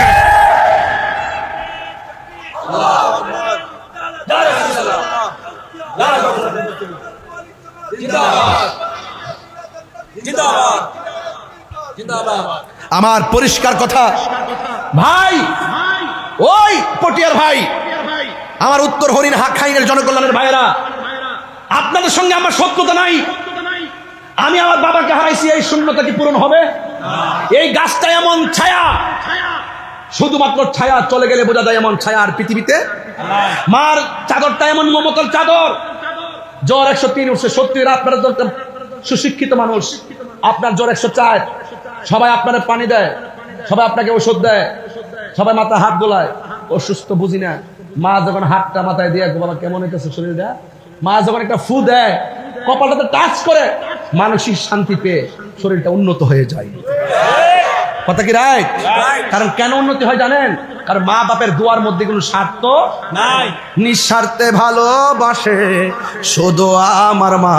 আমার পরিষ্কার কথা ভাই, ওই পটিয়ার ভাই, আমার উত্তর হরিণ হাখাইনের জনকল্যাণের ভাইয়েরা, আপনাদের সঙ্গে আমার শত্রুতা নাই। আমি আমার বাবাকে হারাইছি, এই শূন্যতা কি পূরণ হবে? এই গাছটা এমন ছায়া, শুধুমাত্র ছায়া, চলে গেলে বোঝা যায় এমন ছায়া আর পৃথিবীতে। মার চাদরটা এমন মমতার চাদর। জ্বর 103 উঠছে, সত্যি আপনারা সুশিক্ষিত মানুষ, আপনার জ্বর 104, সবাই আপনার পানি দেয়, সবাই আপনাকে ওষুধ দেয়, সবাই মাথা হাত দোলায়, অসুস্থ বুঝি না। মা যখন হাতটা মাথায় দিয়ে বাবা কেমন হইতেছে শরীরটা, মা যখন একটা ফু দেয়, কপালটাতে টাচ করে, মানসিক শান্তি পেয়ে শরীরটা উন্নত হয়ে যায়। কথা কি রাইট? কারণ কেন উন্নতি হয় জানেন? কারণ মা বাপের দোয়ার মধ্যে কোনো স্বার্থ নাই, নিঃস্বার্থে ভালোবাসে শুধু আমার মা।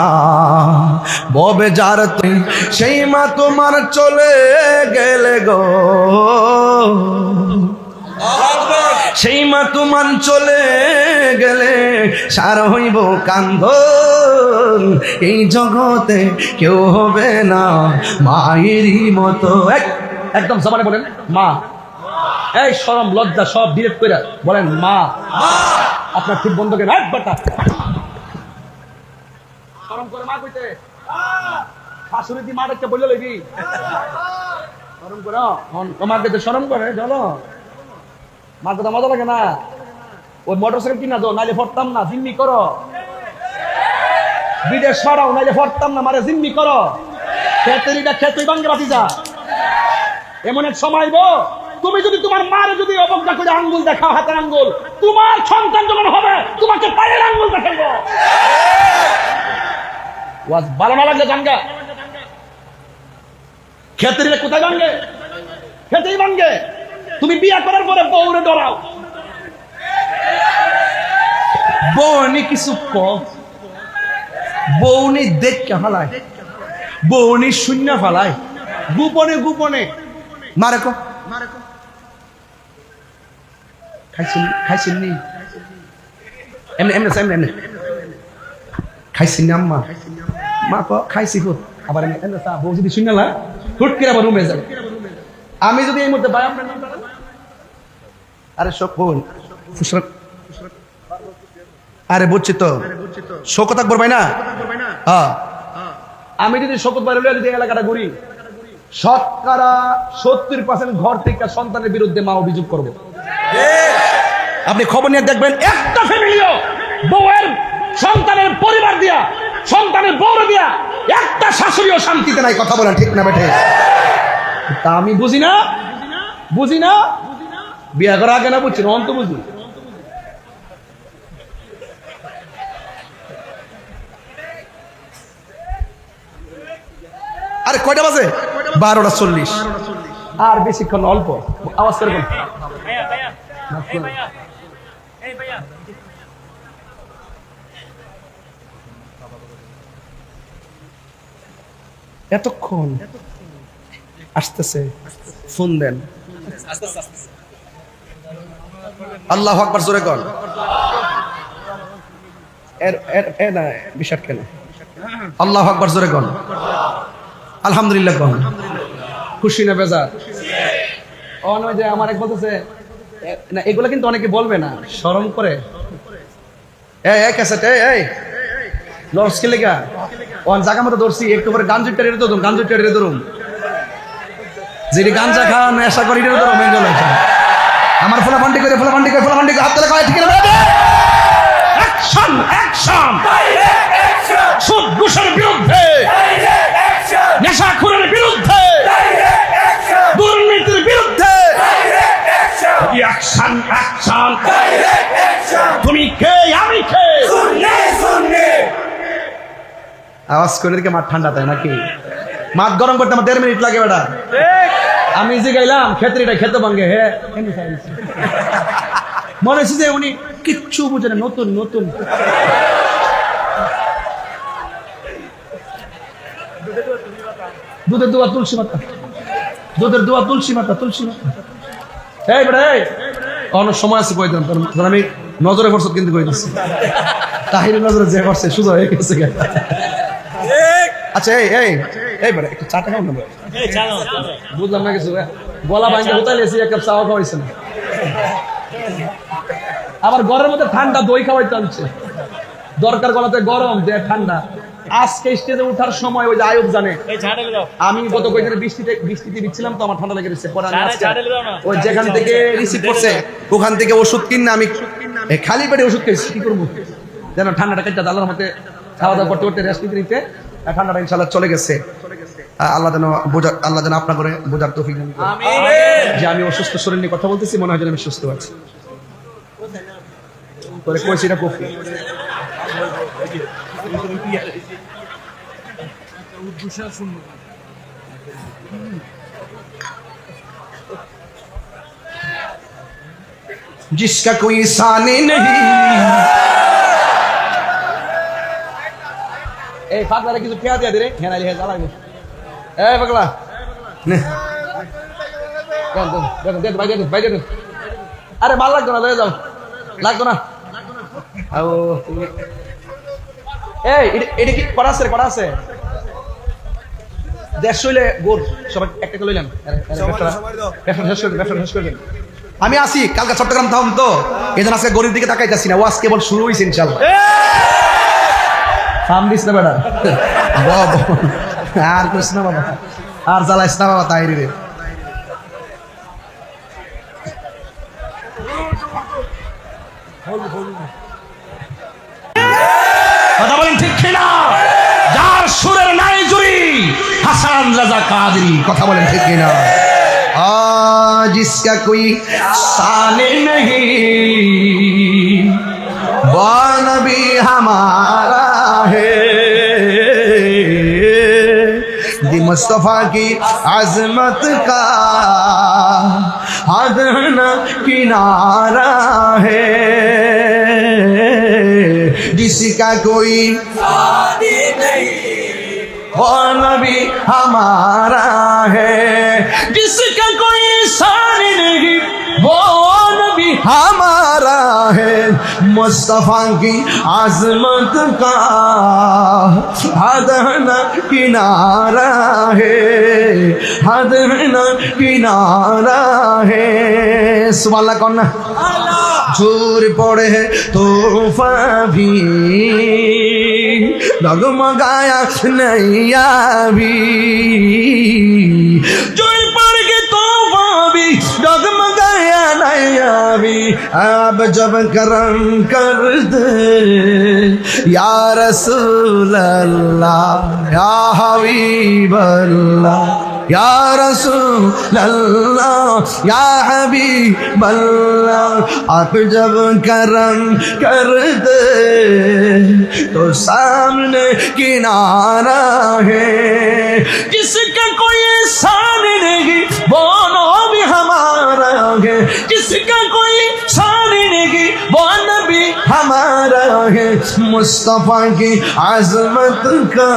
ববে যার তুই সেই মা তোমার চলে গেলে গো, সেই মা তোমার চলে গেলে সার হইব কান্দন। এই জগতে কেউ হবে না মায়েরই মতো। একদম সবাই বলেন মা। এই শরম লজ্জা সব ডিরেক্ট করে বলেন মা। আপনার ঠিক বন্ধ করে শরম করে মা কইতে, শাশুড়ি দি মা দেখতে বললে লইবি শরম করে, তোমার কাছে শরম করে চলো। মার কথা মজা লাগে না? ওই মোটরসাইকেল কিনা দাও, নাইলে ফরতাম না, জিম্মি করো। বিদেশ সরাও, নাইলে ফরতাম না, মারে জিম্মি করো। খেতেরিটা খেতেই ভাঙ্গে বাতিজা। এমন এক সময় গো, তুমি যদি তোমার মারে যদি অবজ্ঞা করে আঙ্গুল দেখাও, হাতের আঙ্গুল, তোমার সন্তান যখন হবে তোমাকে পায়ের আঙ্গুল দেখাবো। ওয়াজ ভালো না লাগলে জানগা। খেতেরিটা কোথায় ভাঙ্গে? খেতেই ভাঙ্গে। তুমি বিয়া করার পরে বউরে ডরাও, বউনি কিছু বউনি দেখে ফালায়, বউনি শূন্য ফালায়, গোপনে গোপনে মারে কো খাইছেন নি এমনি এমনি এমনি এমনি খাইছেন না আম্মা? মা কো খাইছি হুট। আবার এমনি এমনি বউ যদি শূন্য না হুট করে আবার রুমে যাবে। আমি যদি এই মুহূর্তে ভাই আপনার নাম, আরে শোন, আরে বুঝছি তো, শোকত আকবর ভাই না? হ্যাঁ, আমি যদি শোকত ভাই যদি এলাকাটা ঘুরি, শতকরা 70% ঘর থেকে সন্তানের বিরুদ্ধে মা অভিযোগ করবে। আপনি খবর নিয়ে দেখবেন, একটা ফ্যামিলিও বউয়ের সন্তানের পরিবার দিয়া, সন্তানের বউরে দিয়া একটা শাশুড়িও শান্তিতে নাই। কথা বলেন ঠিক না বেঠে? তা আমি বুঝি না, বুঝি না, বিয়া করা আগে না বুঝছি না, অন্ত বুঝি। আরে কয়টা বাজে? 12:40। আর বেশিক্ষণ, অল্প আওয়াজ করে বল। এতক্ষণ আসতেছে, ফোন দেন। আল্লাহু আকবার জোরে কর। এর না বিষয় কেন? আল্লাহু আকবার জোরে কর। আলহামদুলিল্লাহ কর। খুশি না বেজার? অনয় যে আমার এক বলতেছে না, এগুলো কিন্তু অনেকে বলবে না, শরম করে। এই ক্যাসেট, এই লস কে লেগা ওন জায়গা মতো ধরছি, একটু করে গাঞ্জুটা রেড়ে ধরুন, গাঞ্জুটা রেড়ে ধরুন। যেটি গাঞ্জা খান নেশা করি রেড়ে ধরুন। আমার ফোলাফান্ডি করে হাত তোলা কয়, ঠিক না? অ্যাকশন, অ্যাকশন, সুদ ঘুষের বিরুদ্ধে, নেশাখোরের বিরুদ্ধে, দুর্নীতির বিরুদ্ধে অ্যাকশন, অ্যাকশন। তুমি কে, আমি কে? আওয়াজ করে দিকে মাঠ ঠান্ডা তাই নাকি? মাঠ গরম করতে আমার 1.5 মিনিট লাগে বেটা। আমি যে গাইলাম খেতরিটা খেতে ভাঙ্গে, হ্যাঁ মনে হচ্ছে যে উনি কিচ্ছু বুঝে না, নতুন নতুন। দুধের দোয়া তুলসী মাতা, দুধের দোয়া তুলসী মাতা, তুলসী মাতা। এই বেটা, এই অনেক সময় আছে কই দেন, আমি নজরে পড়ছ কিন্তু কই দিচ্ছি, তাহিরের নজরে যে পড়ছে সুযোগ হয়ে গেছে। আচ্ছা এই বেটা একটু চাটা খাও না? বুঝলাম না কিছু, গলা ভাঙে উতাইলেছি, এক কাপ চাও খাওয়াইছে না, আবার ঘরের মধ্যে ঠান্ডা দই খাওয়াইতে আনছে। দরকার গলাতে গরম, দেয় ঠান্ডা। আজকে স্টেজে ওঠার সময় ওই যে আয়ুব জানে, আমি গত কয়েকদিন বৃষ্টিতে দিচ্ছিলাম তো আমার ঠান্ডা লেগে দিচ্ছে। ওই যেখান থেকে রিসিভ করছে ওখান থেকে ওষুধ কিনে আমি খালি পেটে ওষুধ খেয়েছি। কি করবো যেন ঠান্ডাটা কেটে আল্লাহর মধ্যে খাওয়া দাওয়া করতে করতে রেস্ট নিতে ঠান্ডাটা ইনশাল্লাহ চলে গেছে। আল্লাহ যেন আপনার করে বোঝার তৌফিক দান করেন যে আমি অসুস্থ শরীর নিয়ে কথা বলতেছি, মনে হয় যেন আমি সুস্থ আছি। তোরে কইছি না কফি जिसका कोई सानी नहीं। এই ফাগলারে কিছু খেয়া দিয়া দে রে, হেনা লিহে জ্বালাইবো। এই পাগলা নে দে ভাই দে। আরে ভাল লাগতো না, লয়ে যাও, লাগতো না। এই এটা কি করা আছে? 150 হইলে গোল সবাই একটা করে লইলাম। আমি আসি কালকে চট্টগ্রাম থাম তো, এই জন্য আজকে গরিব দিকে তাকাইতেছি না। ওয়াজ কেবল শুরু হয়েছে ইনশাল্লাহ। থাম দিস না বেটা, আর করিস না বাবা, আর জ্বালাইস না বাবা তাই রে। কথা বলেন ঠিক কিনা? যার সুরের নাই জুড়ি হাসান রাজা কাদরি। কথা বলেন ঠিক কিনা? जिसका कोई शान नहीं वो नबी हमारा है, दी मुस्तफा की अजमत का हद न किनारा है, जिसका कोई शान नहीं वो नबी हमारा है, जिसका कोई शान नहीं वो नबी हमारा है, मुस्तफा की आजमत का हद न किनारा है, हद न किनारा है। सुभान अल्लाह कौन ना? झूर पड़े तूफा भी डगमगाया नैया भी, झूर पड़ के तूफा भी डगमगाया नैया भी, अब जब करम कर दे या रसूल अल्लाह या हबीब अल्लाह या रसूल अल्लाह या हबीब अल्लाह, आप जब करम कर दे तो सामने किनारा है, जिसका कोई शान नहीं वो नबी हमारा है, जिसका कोई शान नहीं वो नबी हमारा है, मुस्तफा की आजमत का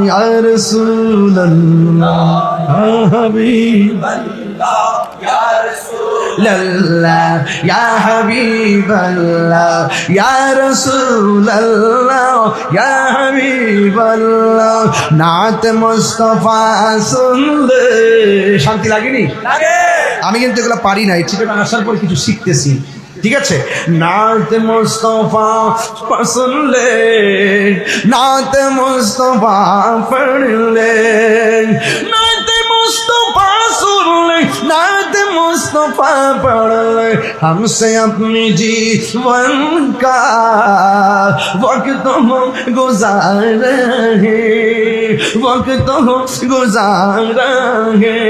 या रसूल अल्लाह या हबीब अल्लाह या रसूल अल्लाह या हबीब अल्लाह या रसूल अल्लाह या हबीब अल्लाह। नात मुस्तफा सुनले শান্তি লাগেনি? লাগে। আমি কিন্তু এগুলো পারি না, ঠিকানা আসার পর কিছু শিখতেছি, ঠিক আছে? নাত মুস্তফা শুনলে নাত মুস্তফা পড়লে, नात मुस्तफा सुनले नात मुस्तफा पढ़ले, हमसे अपनी जीवन का वक्त हम गुजार रहे, वक्त हम गुजार रहे,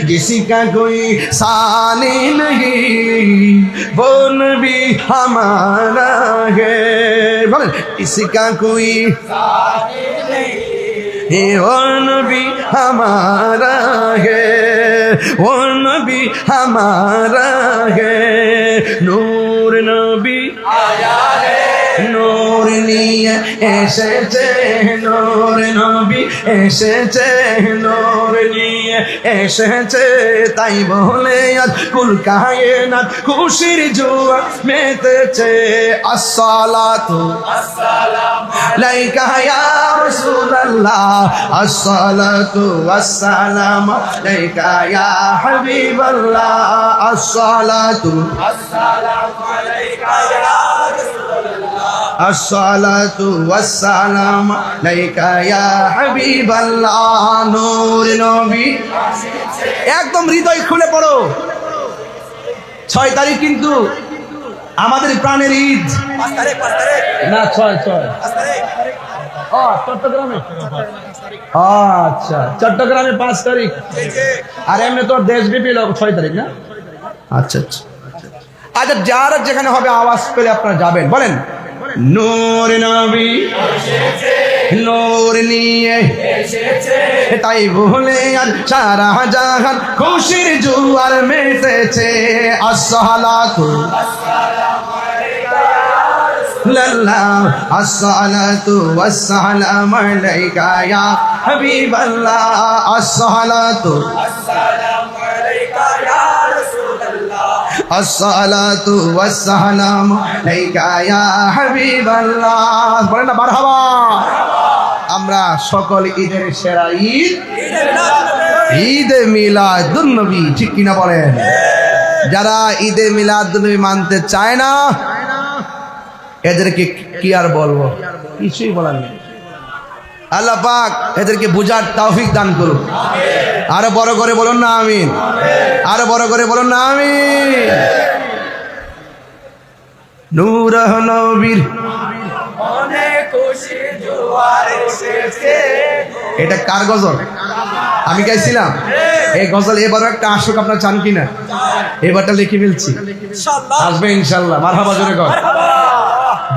जिसका कोई सानी नहीं वो नबी हमारा है, बोले इसका कोई सानी नहीं वो नबी हमारा है, वो नबी हमारा है, नूर नबी आया है, नूर নিয়ে এসেছে, নূর নবী এসেছে, নূর নিয়ে এসেছে, তাই বলে আজ কুল কায়নাত খুশির জোয়ার মেতেছে। আসসালাতু আসসালামু আলাইকা ইয়া রাসূলুল্লাহ, আসসালাতু আসসালামু আলাইকা ইয়া হাবিবাল্লাহ, আসসালাতু আসসালামু আলাইকা ইয়া আসসালাতু ওয়াসসালামু আলাইকা ইয়া হাবিবাল্লাহ। নূর নবী একদম হৃদয় খুলে পড়ো। 6 তারিখ কিন্তু আমাদের প্রাণের ঈদ। 5 তারিখ না 6 চট্টগ্রামে। আচ্ছা চট্টগ্রামে 5 তারিখ, আর এমনি তো দেশব্যাপী 6 তারিখ না? আচ্ছা আচ্ছা আচ্ছা, যারা যেখানে হবে আওয়াজ পেলে আপনারা যাবেন, বলেন নূর নবী নূর নিয়ে তাই বলে আর সারা জাহান খুশির জোয়ার মেতেছে। আসসালাতু আসসালাতু ওয়াসসালামু আলাইকা ইয়া হাবিবাল্লাহ, আসসালাতু আসসালামু আলাইকা ইয়া আসসালাতু ওয়াসসালামু আলাইকা ইয়া হাবিবাল্লাহ। বলেন না মারহাবা। আমরা সকল ঈদের সেরা ঈদ ঈদে মিলাদুন নবী, ঠিক কিনা বলেন? যারা ঈদে মিলাদুন নবী মানতে চায় না এদেরকে কি আর বলবো, কিছুই বলার নেই। আল্লাহ পাক এদেরকে বুঝার তৌফিক দান করুন। আরো বড় করে বলুন না আমিন, আরো বড় করে বলুন না আমিন। নূর নবীর অনেক খুশি জোয়ার এসেছে এটা কার গজল? আমি গাইছিলাম এই গজল। এবারও একটা আসুক, আপনারা চান কিনা? এবারটা লিখে ফেলছি, ইনশাআল্লাহ আসবে ইনশাল্লাহ। মারহাবা জোরে কর।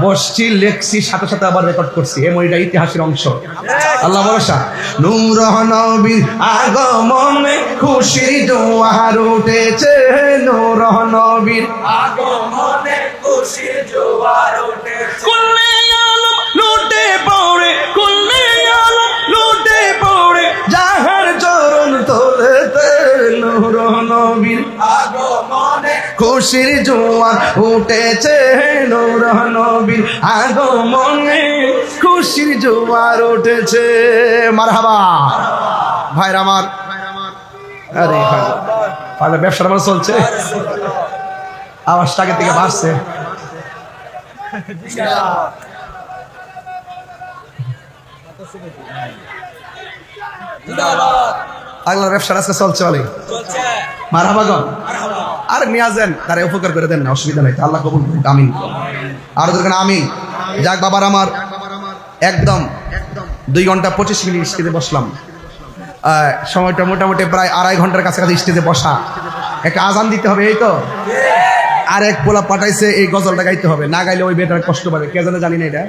বসছি, লেখছি, সাথে সাথে আবার রেকর্ড করছি। এটা ইতিহাসের অংশ। আল্লাহ ভরসা। নূর নবীর আগমনে খুশির জোয়ার উঠেছে, নূর নবীর আগমনে খুশি জোয়ার উঠেছে কুল্লে আলম লুটে পড়ে, কুল্লে আলম লুটে পড়ে, যাহার চরণ তোলেতে নূর নবীর আগমনে খুশির জোয়ার উঠেছে, নূর নবীর আগমনে খুশির জোয়ার উঠেছে। মারহাবা ভাইরা আমার। আরে ভাই, ব্যবসাটা আমার চলছে, আওয়াজটা আগে থেকে বাড়ছে। আল্লাহর ব্যবসাটা আজকে চলছে অনেক। চলছে মারহাবা গন। আর নিয়ে যান, তারা উপকার করে দেন না, অসুবিধা নাই। আল্লাহ কবুল করুক, আমিন। আর দেখেন আমিন। যাক বাবার আমার, একদম 2 ঘন্টা 25 মিনিট স্টেজে বসলাম। সময়টা মোটামুটি প্রায় 2.5 ঘন্টার কাছাকাছি স্টেজে বসা। একটা আজান দিতে হবে, এই তো। আর এক পোলা পাঠাইছে এই গজলটা গাইতে হবে, না গাইলে ওই বেটার কষ্ট পাবে। কে জানে, জানি না এটা।